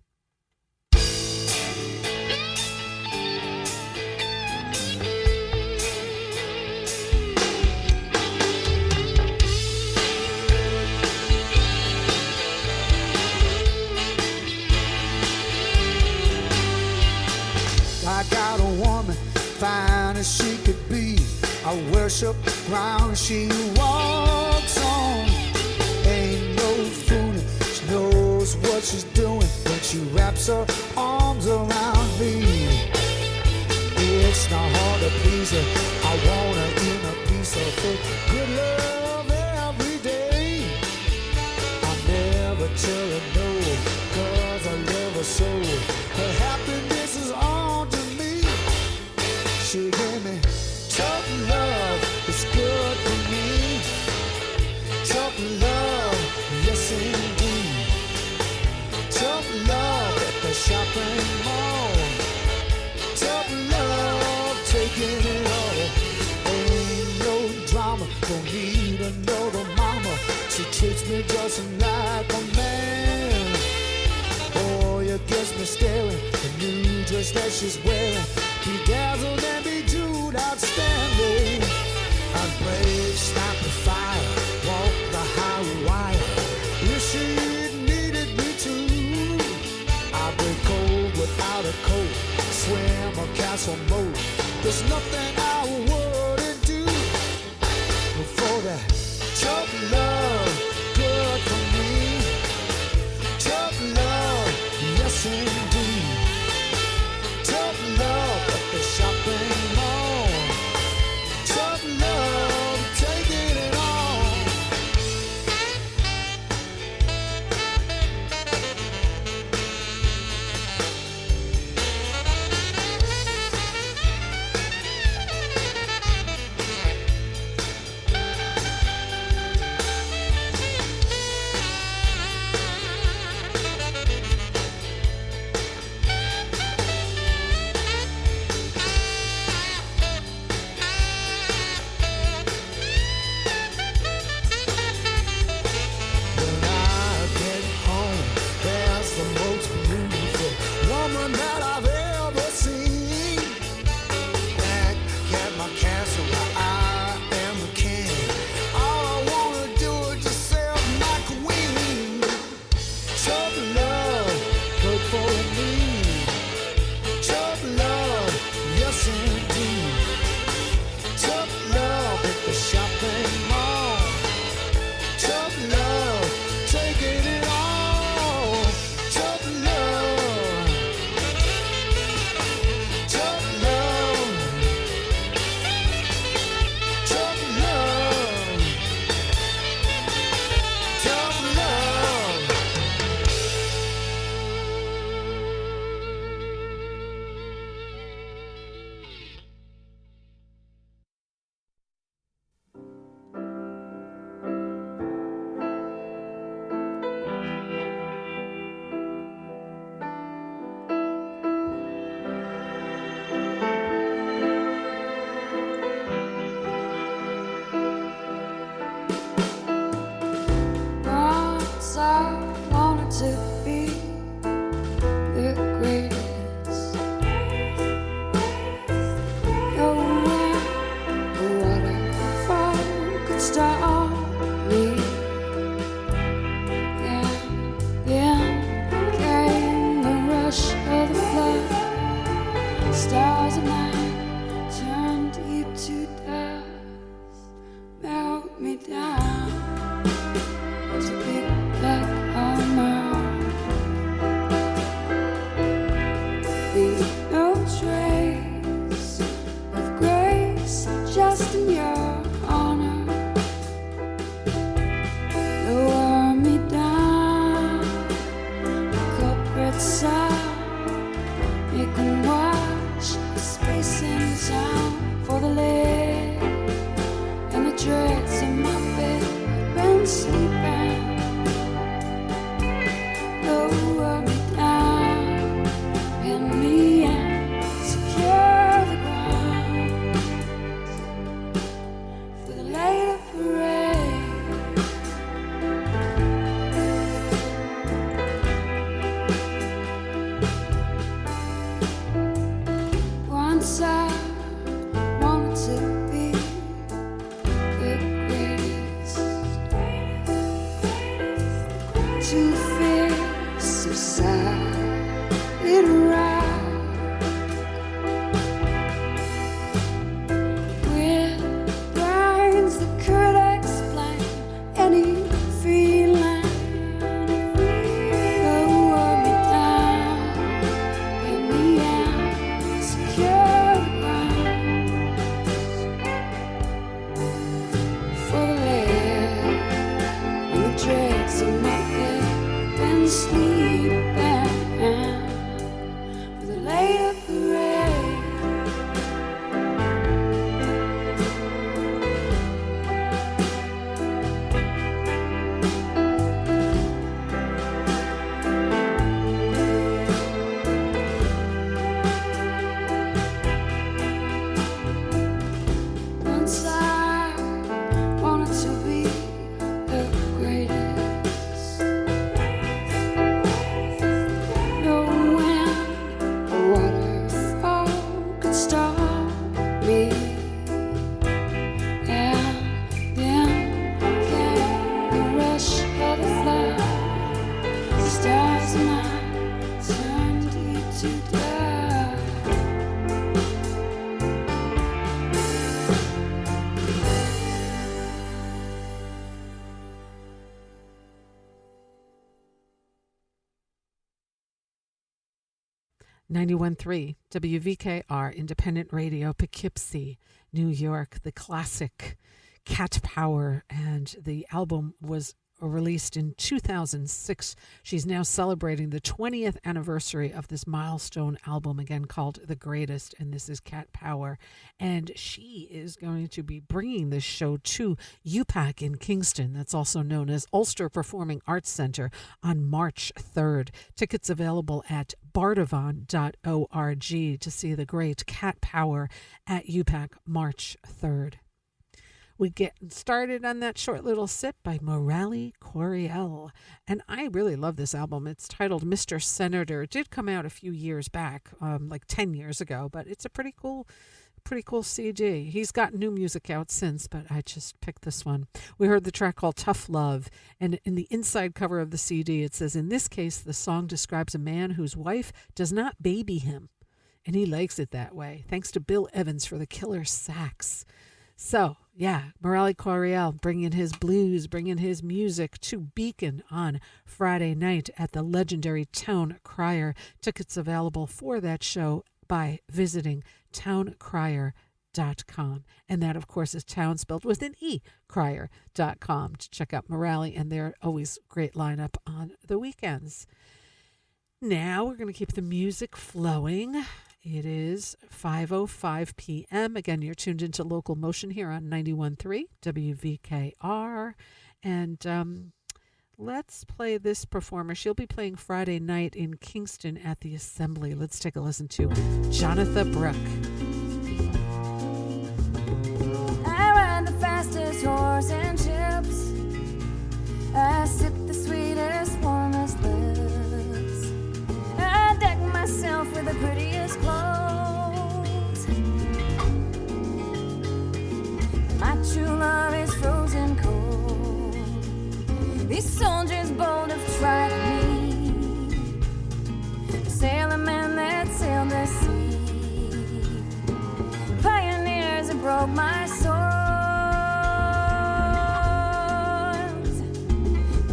I got a woman, fine as she could be. I worship the ground she walks on. Ain't no fooling, she knows what she's doing when she wraps her arms around me. It's not hard to please her, I want her in a piece of her good love every day. I never tell her no, 'cause I love her so. Her happiness is on to me. She gave me tough love, it's good for me. Tough love, yes indeed. Tough love at the shopping mall. Tough love, taking it all. Ain't no drama, don't need another mama. She treats me just like a man. Boy, it gets me staring. The new dress that she's wearing, bedazzled and bejeweled, outstanding. I'd brave, stop the fire, walk the high wire. If she needed me to, I'd be cold without a coat, swim a castle moat. There's nothing I wouldn't do for that tough love, good for me. Tough love, yes indeed. Tough love at the shopping mall. Tough love, taking it all. to die. 91.3 WVKR Independent Radio, Poughkeepsie, New York. The classic Cat Power, and the album was released in 2006. She's now celebrating the 20th anniversary of this milestone album, again called The Greatest, and this is Cat Power. And she is going to be bringing this show to UPAC in Kingston, that's also known as Ulster Performing Arts Center, on March 3rd. Tickets available at bardavon.org to see the great Cat Power at UPAC March 3rd. We get started on that short little sip by Morale Coriel. And I really love this album. It's titled Mr. Senator. It did come out a few years back, like 10 years ago, but it's a pretty cool CD. He's got new music out since, but I just picked this one. We heard the track called Tough Love, and in the inside cover of the CD, it says, in this case, the song describes a man whose wife does not baby him, and he likes it that way. Thanks to Bill Evans for the killer sax. So, yeah, Morale Coriel bringing his blues, bringing his music to Beacon on Friday night at the legendary Town Crier. Tickets available for that show by visiting towncrier.com. And that, of course, is town spelled with an E, crier.com, to check out Morale and their always great lineup on the weekends. Now we're going to keep the music flowing. It is 5:05 p.m. Again, you're tuned into LocalMotion here on 91.3 WVKR. And let's play this performer. She'll be playing Friday night in Kingston at the Assembly. Let's take a listen to Jonathan Brooke. I ride the fastest horse and chips. I sip the sweetest, warmest lips. I deck myself with the prettiest clothes. My true love is frozen cold. These soldiers bold have tried me. The sailormen that sailed the sea. Pioneers that broke my sword.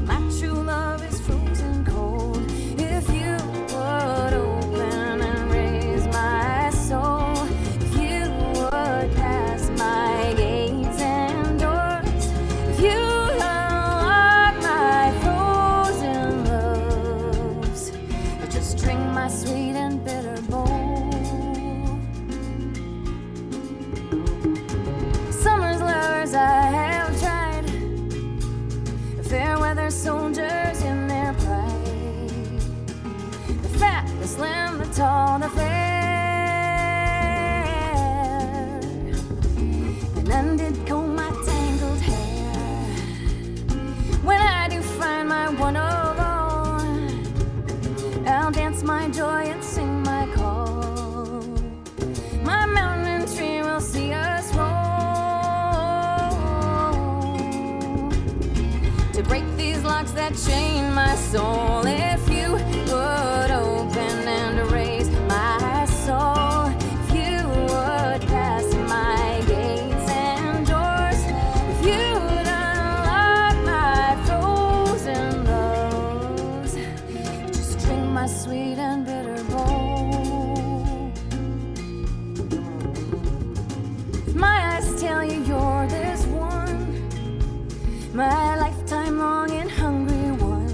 My true love is frozen cold. If you would open and raise my soul, if you would pass my gates and doors, if you unlock my frozen loves, or just drink my sweet and bitter bowl. Summer's lovers I have tried, fair weather soldiers in their pride, the fat, the slim, the tall, the fair, and none did comb my tangled hair. When I do find my one of all, I'll dance my joy and sing my call. My mountain and tree will see us roll. To break these locks that chain my soul, if you would open and erase my soul, if you would pass my gates and doors, if you would unlock my frozen loves, just drink my sweet and bitter bowl. If my eyes tell you you're this one, my lifetime long and hungry one,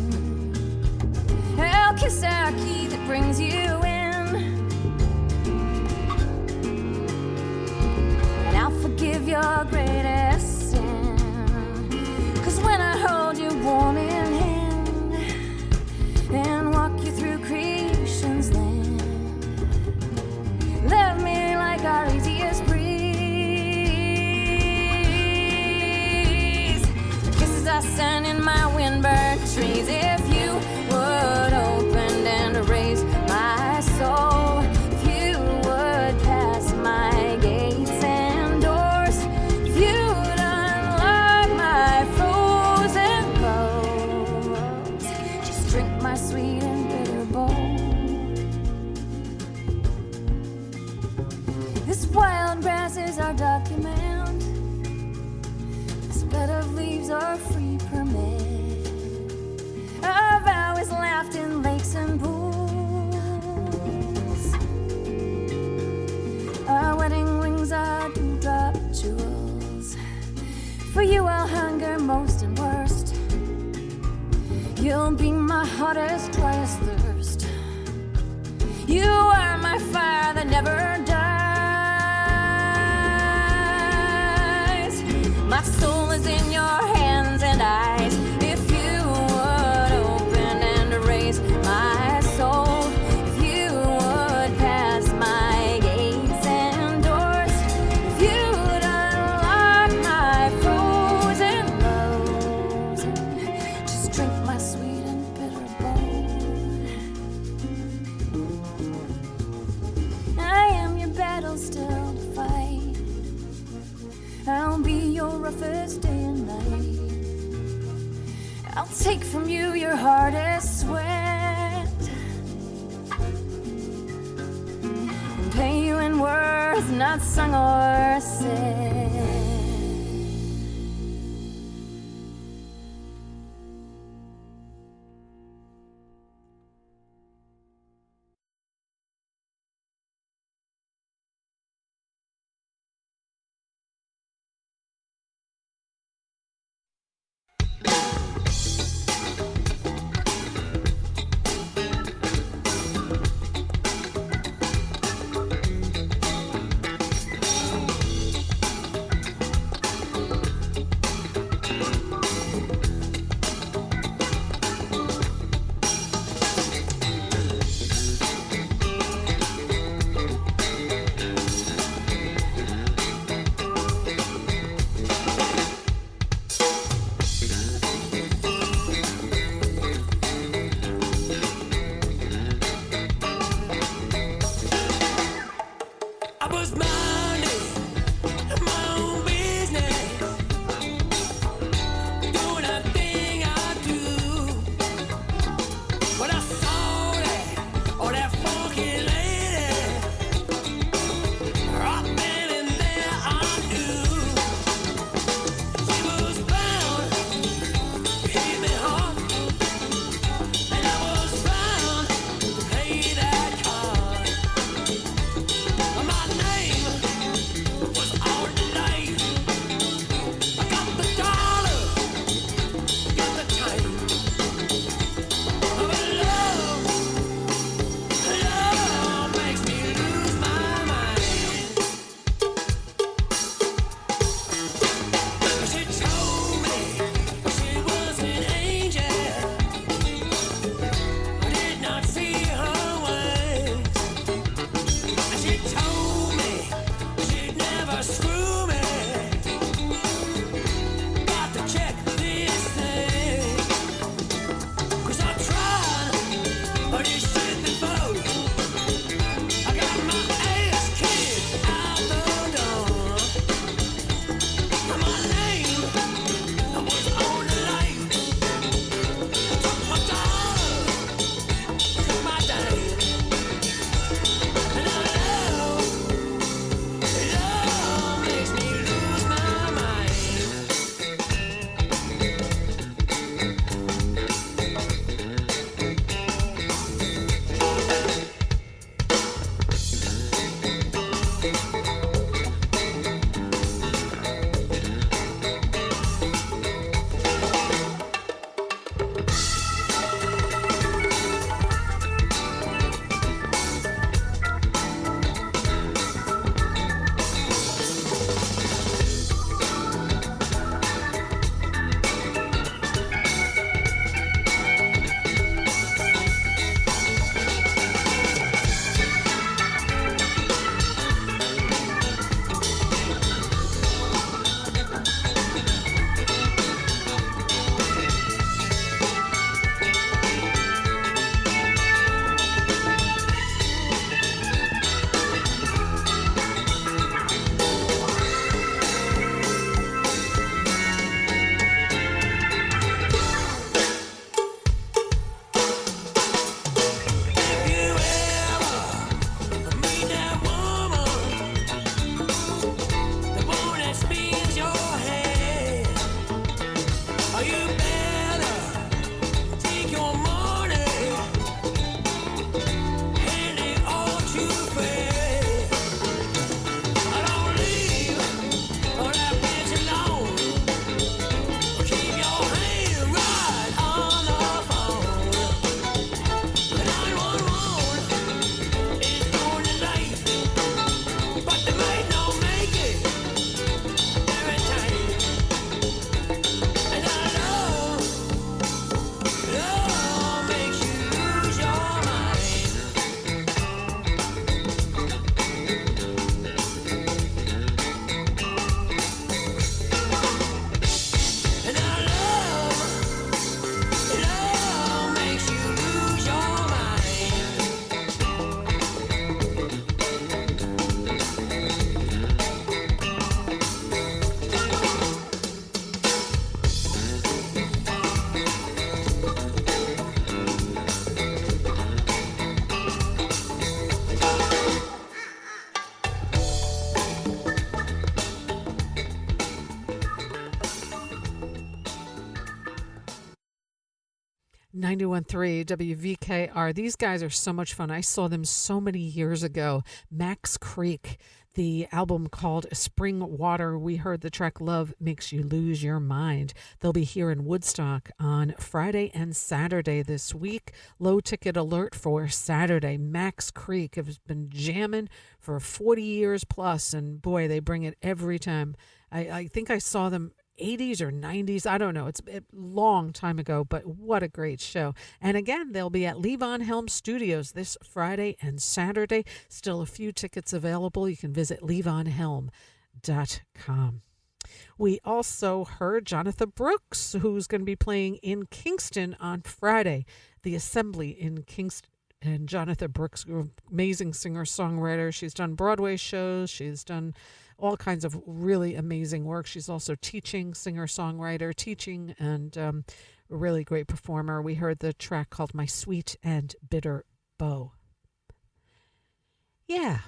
I'll kiss our key that brings you in, and I'll forgive your greatest sin. 'Cause when I hold you warm in hand and walk you through creation's land, love me like our easiest breeze. Kisses are sun in my windburnt trees. If you would open and erase my soul, if you would pass my gates and doors, if you would unlock my frozen loves, just drink my sweet and bitter bowl. wild grass is our document. This bed of leaves are free permit. Our vow is laughed in lakes and pools. Our wedding rings are dewdrop jewels. For you I'll hunger most and worst. You'll be my hottest, driest thirst. You are my fire that never dies. My soul is in your hands and eyes. If you would open and erase my soul, if you would pass my gates and doors, if you'd unlock my frozen lows, just drink my sweet and bitter bone. I am your battle still to fight. I'll be your roughest day and night. I'll take from you your hardest sweat and pay you in words not sung or said. 91.3 WVKR. These guys are so much fun. I saw them so many years ago. Max Creek, the album called Spring Water. We heard the track Love Makes You Lose Your Mind. They'll be here in Woodstock on Friday and Saturday this week. Low ticket alert for Saturday. Max Creek has been jamming for 40 years plus, and boy, they bring it every time. I think I saw them 80s or 90s. I don't know. It's a long time ago, but what a great show. And again, they'll be at Levon Helm Studios this Friday and Saturday. Still a few tickets available. You can visit levonhelm.com. We also heard Jonathan Brooks, who's going to be playing in Kingston on Friday. The Assembly in Kingston. And Jonathan Brooks, amazing singer-songwriter. She's done Broadway shows. She's done all kinds of really amazing work. She's also teaching, singer-songwriter, teaching, and a really great performer. We heard the track called My Sweet and Bitter Bow. Yeah,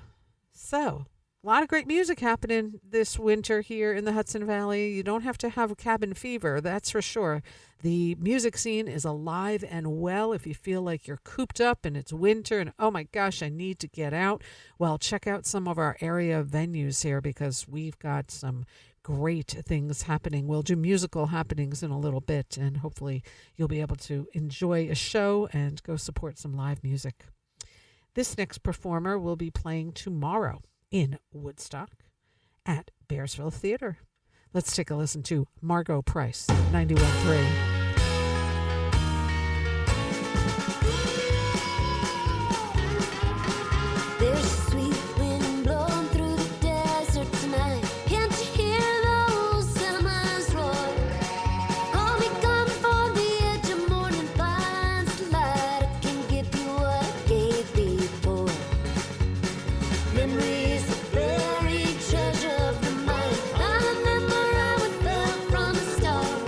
so a lot of great music happening this winter here in the Hudson Valley. You don't have to have cabin fever, that's for sure. The music scene is alive and well. If you feel like you're cooped up and it's winter and, oh my gosh, I need to get out, well, check out some of our area venues here because we've got some great things happening. We'll do musical happenings in a little bit, and hopefully you'll be able to enjoy a show and go support some live music. This next performer will be playing tomorrow in Woodstock at Bearsville Theater. Let's take a listen to Margot Price, 91.3. There's a sweet wind blowing through the desert tonight. Can't you hear those semis roar? Call me come for the edge of morning finds the light. I can give you what I gave before. Memories the buried treasure of the mind. I remember how it felt from the start.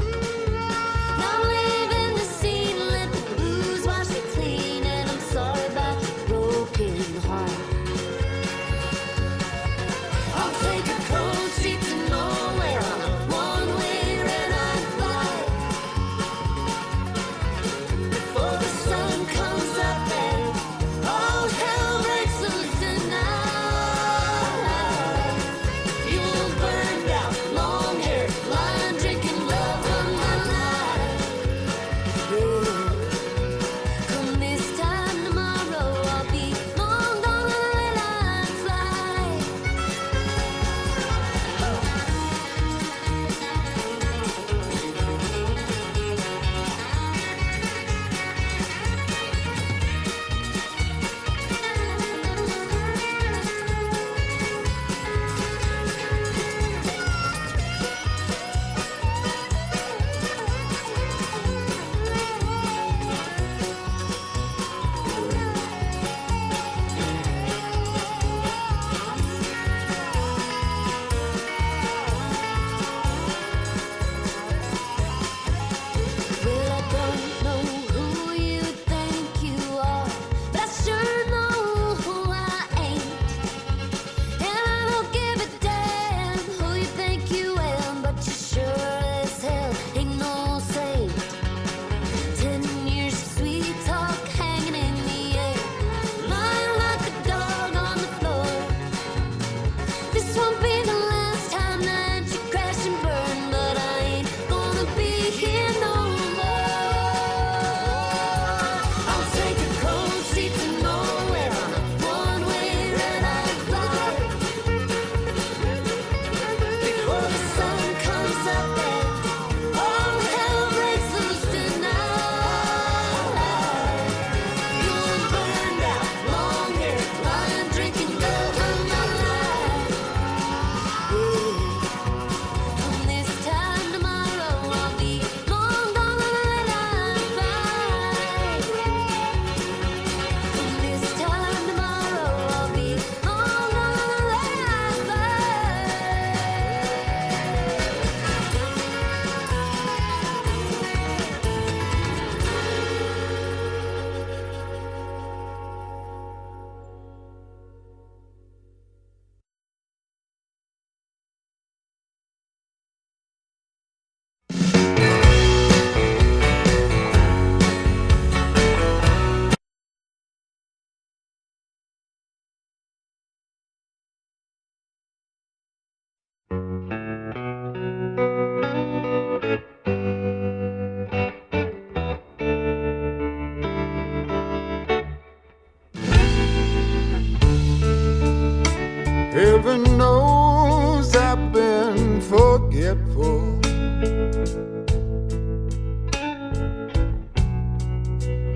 Heaven knows I've been forgetful.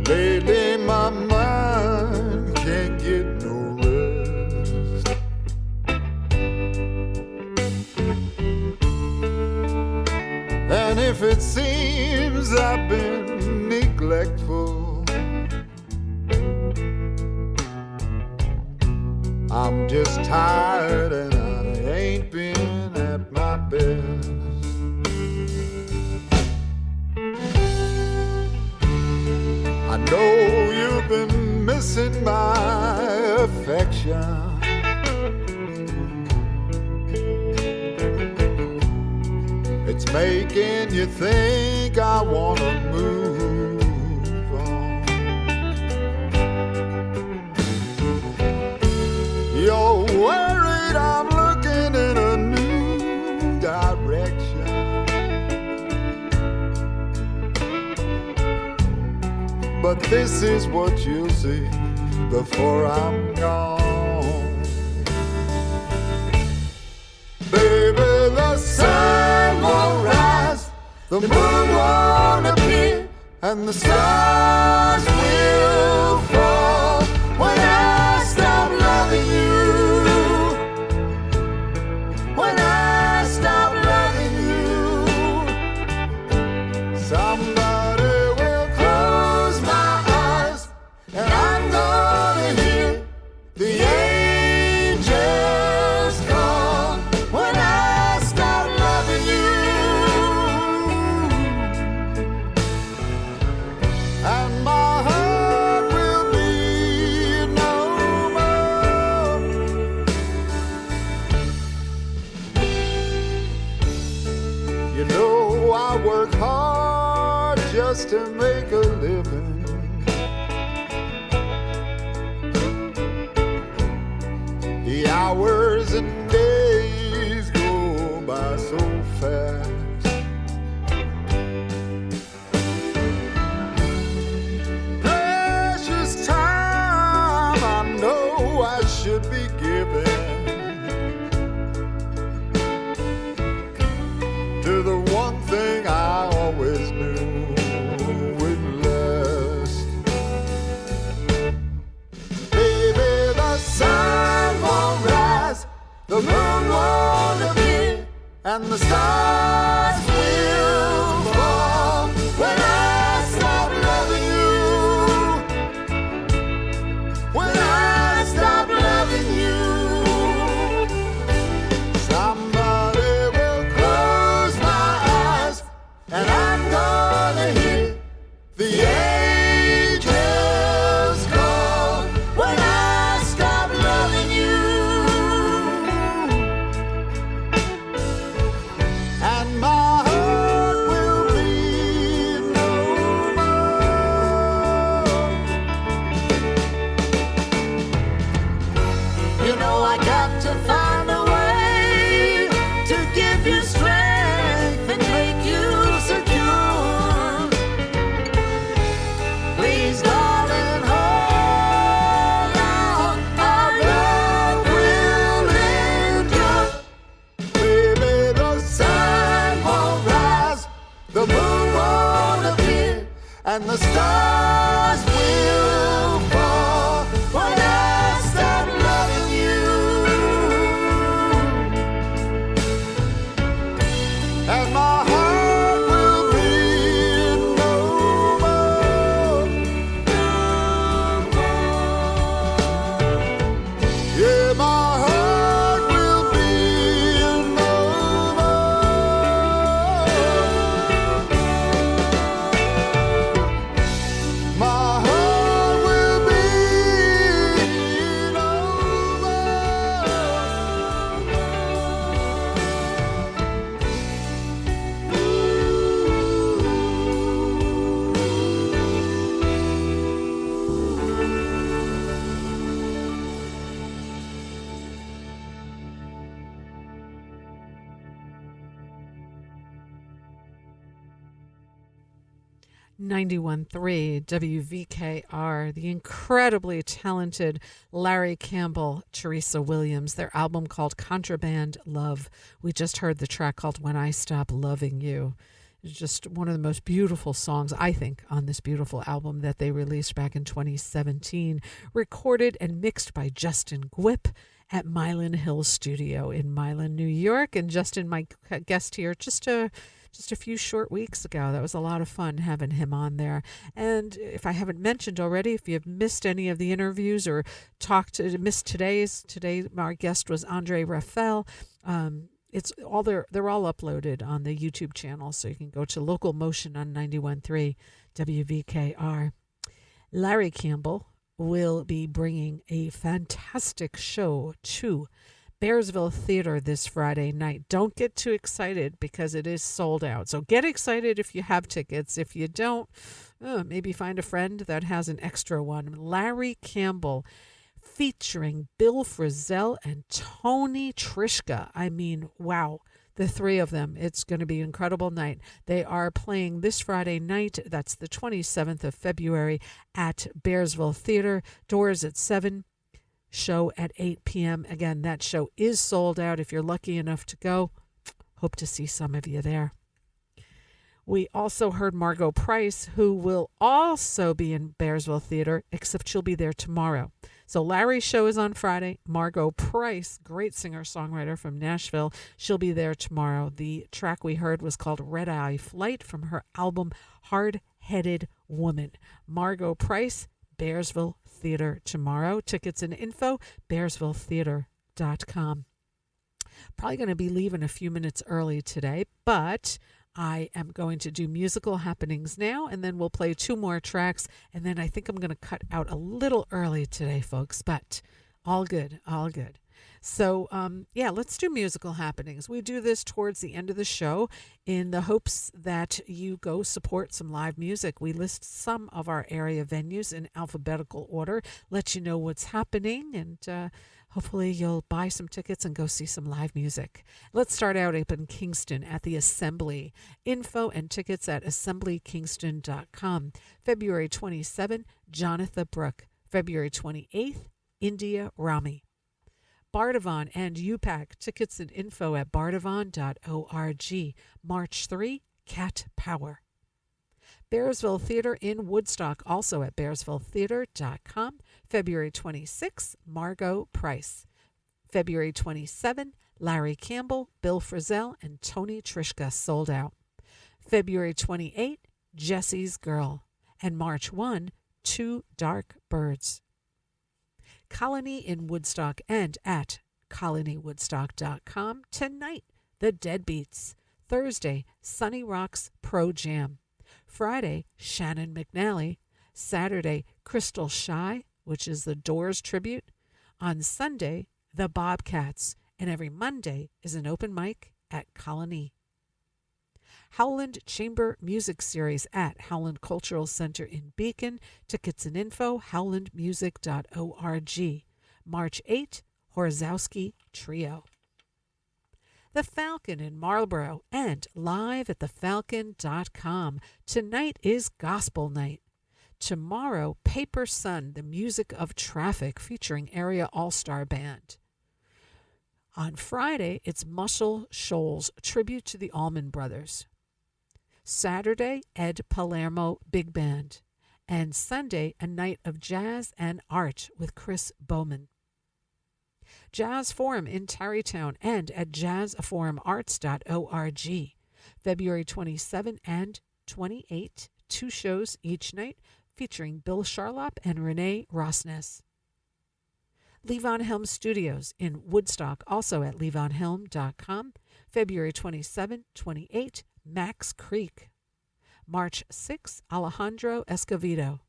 Lately my mind can't get no rest. And if it seems I've been neglectful, I'm just tired and I ain't been at my best. I know you've been missing my affection. It's making you think I wanna move on. You're worried I'm looking in a new direction. But this is what you'll see before I'm gone. Baby, the sun won't rise, the moon won't appear, and the stars will fall when I stop loving you. When I stop loving you, somebody will close my eyes, and I'm gonna hear the angels call when I stop loving you. And my heart will be no more. You know I work hard just to make a living. The hours and days go by so fast. Precious time I know I should be giving to the one thing I always knew would last. Baby, the sun won't rise, the moon won't appear, and the stars will fall when I stop loving you. When I stop loving you, somebody will close my eyes, and I'm gonna hear the angels call when I stop loving you. And my heart will be no more. You know I got to find a way to give you strength and make you secure. Please, darling, hold on. Our love will endure. Baby, the sun won't rise, the moon won't appear, and the stars will fall when I stop loving you. 91.3 WVKR, the incredibly talented Larry Campbell, Teresa Williams, their album called Contraband Love. We just heard the track called When I Stop Loving You. It's just one of the most beautiful songs, I think, on this beautiful album that they released back in 2017, recorded and mixed by Justin Gwip at Milan Hill Studio in Milan, New York. And Justin, my guest here, just a few short weeks ago. That was a lot of fun having him on there. And if I haven't mentioned already, if you've missed any of the interviews or missed today, our guest was Andre Raphel. It's all they're all uploaded on the YouTube channel, so you can go to LocalMotion on 91.3 WVKR. Larry Campbell will be bringing a fantastic show to Bearsville Theater this Friday night. Don't get too excited because it is sold out. So get excited if you have tickets. If you don't, maybe find a friend that has an extra one. Larry Campbell featuring Bill Frisell and Tony Trishka. I mean, wow. The three of them. It's going to be an incredible night. They are playing this Friday night. That's the 27th of February at Bearsville Theater. Doors at 7. Show at 8 p.m. Again, that show is sold out. If you're lucky enough to go, hope to see some of you there. We also heard Margot Price, who will also be in Bearsville Theater, except she'll be there tomorrow. So Larry's show is on Friday. Margot Price, great singer-songwriter from Nashville, she'll be there tomorrow. The track we heard was called Red Eye Flight from her album Hard-Headed Woman. Margot Price, Bearsville Theater tomorrow. Tickets and info, bearsvilletheater.com. Probably going to be leaving a few minutes early today, but I am going to do musical happenings now, and then we'll play 2 more tracks, and then I think I'm going to cut out a little early today, folks, but all good, all good. So, let's do musical happenings. We do this towards the end of the show in the hopes that you go support some live music. We list some of our area venues in alphabetical order, let you know what's happening, and hopefully you'll buy some tickets and go see some live music. Let's start out up in Kingston at the Assembly. Info and tickets at assemblykingston.com. February 27, Jonathan Brooke. February 28th, India Rami. Bardavon and UPAC. Tickets and info at bardavon.org. March 3, Cat Power. Bearsville Theater in Woodstock, also at bearsvilletheater.com. February 26, Margot Price. February 27, Larry Campbell, Bill Frisell, and Tony Trishka, sold out. February 28, Jesse's Girl. And March 1, Two Dark Birds. Colony in Woodstock and at colonywoodstock.com. Tonight, The Deadbeats. Thursday, Sunny Rocks Pro Jam. Friday, Shannon McNally. Saturday, Crystal Shy, which is the Doors tribute. On Sunday, The Bobcats. And every Monday is an open mic at Colony. Howland Chamber Music Series at Howland Cultural Center in Beacon. Tickets and info, howlandmusic.org. March 8, Horzowski Trio. The Falcon in Marlborough and live at thefalcon.com. Tonight is Gospel Night. Tomorrow, Paper Sun, the music of traffic, featuring Area All-Star Band. On Friday, it's Muscle Shoals, tribute to the Allman Brothers. Saturday, Ed Palermo Big Band. And Sunday, a night of jazz and art with Chris Bowman. Jazz Forum in Tarrytown and at jazzforumarts.org. February 27 and 28, 2 shows each night featuring Bill Charlap and Renee Rosnes. Levon Helm Studios in Woodstock, also at levonhelm.com. February 27, 28, Max Creek. March 6, Alejandro Escovedo.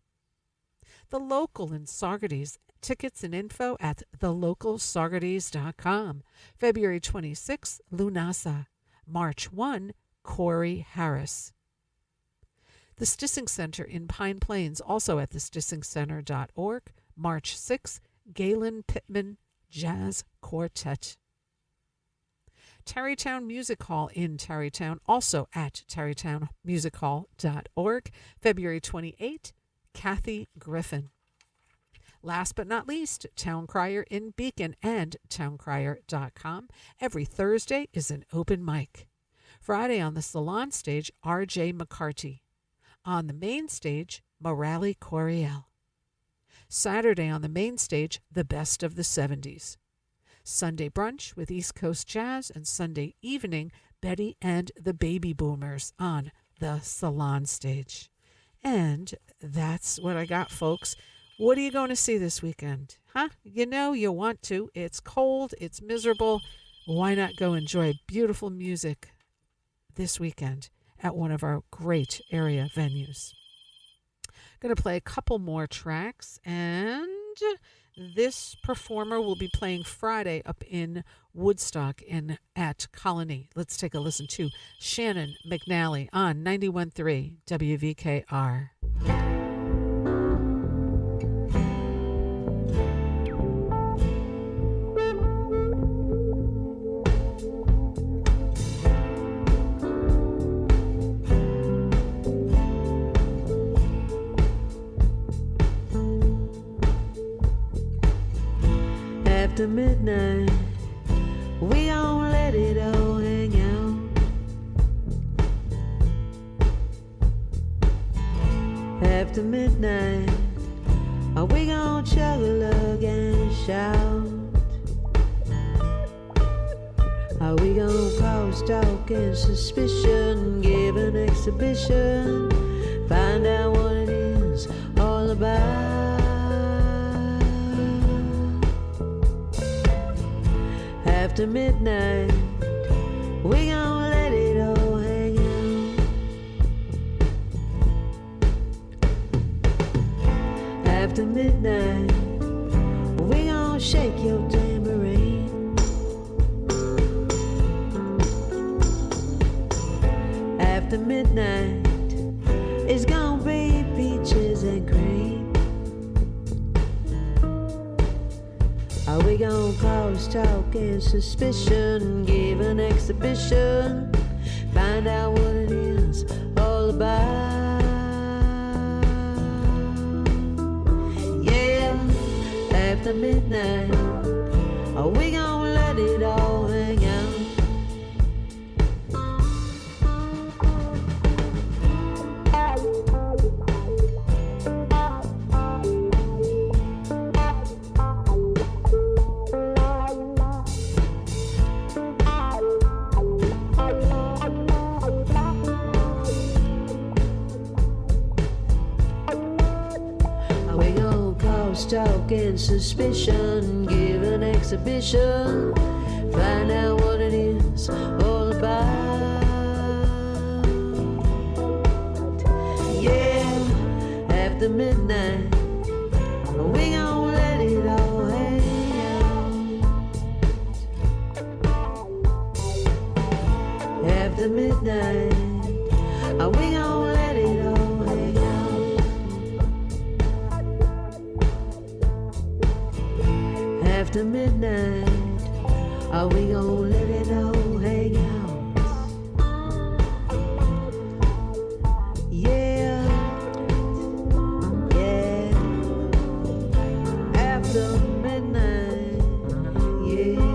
The Local in Saugerties. Tickets and info at thelocalsaugerties.com. February 26, Lunasa. March 1, Corey Harris. The Stissing Center in Pine Plains, also at thestissingcenter.org. March 6, Galen Pittman Jazz Quartet. Tarrytown Music Hall in Tarrytown, also at tarrytownmusichall.org. February 28, Kathy Griffin. Last but not least, Town Crier in Beacon and towncrier.com. Every Thursday is an open mic. Friday on the Salon stage, R.J. McCarty. On the main stage, Morale Coriel. Saturday on the main stage, the best of the 70s. Sunday brunch with East Coast Jazz, and Sunday evening, Betty and the Baby Boomers on the Salon stage. And that's what I got, folks. What are you going to see this weekend? Huh? You know you want to. It's cold. It's miserable. Why not go enjoy beautiful music this weekend at one of our great area venues? Going to play a couple more tracks, and this performer will be playing Friday up in Woodstock at Colony. Let's take a listen to Shannon McNally on 91.3 WVKR. After midnight, we gon' let it all hang out. After midnight, we gon' chug a lug and shout. We gon' cause talk and suspicion, give an exhibition, find out what it is all about. After midnight, we gon' let it all hang out. After midnight, we gon' shake your tambourine. After midnight, it's gonna be peaches and cream. We gon' cause talk and suspicion, give an exhibition, find out what it is all about. Yeah, after midnight, we gon' let it all hang out. Talk and suspicion, give an exhibition, find out what it is all about. Yeah, after midnight, we gon' let it all hang out. After midnight, we gon' let it all hang out. After midnight, we gon' let it all hang out. Yeah, yeah. After midnight, yeah.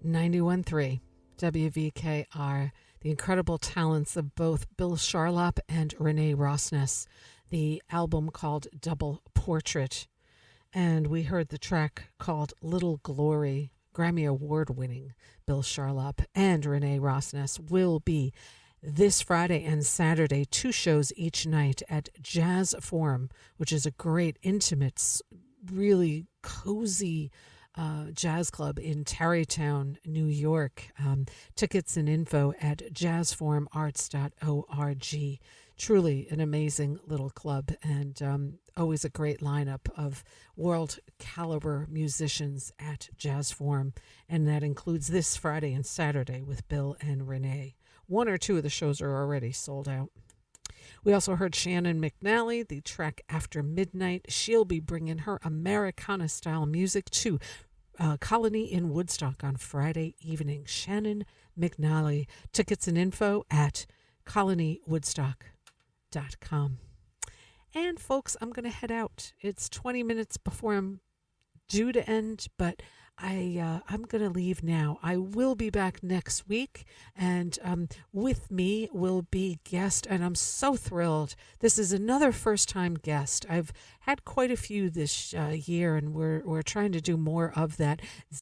91.3 WVKR, the incredible talents of both Bill Charlap and Renee Rosnes, the album called Double Portrait. And we heard the track called Little Glory. Grammy Award winning Bill Charlap and Renee Rosnes will be this Friday and Saturday, 2 shows each night at Jazz Forum, which is a great, intimate, really cozy jazz club in Tarrytown, New York. Tickets and info at jazzforumarts.org. Truly an amazing little club, and always a great lineup of world caliber musicians at Jazz Forum. And that includes this Friday and Saturday with Bill and Renee. 1 or 2 of the shows are already sold out. We also heard Shannon McNally, the track After Midnight. She'll be bringing her Americana-style music to Colony in Woodstock on Friday evening. Shannon McNally. Tickets and info at colonywoodstock.com. And folks, I'm going to head out. It's 20 minutes before I'm due to end, but I'm going to leave now. I will be back next week, and with me will be guest, and I'm so thrilled. This is another first-time guest. I've had quite a few this year, and we're trying to do more of that.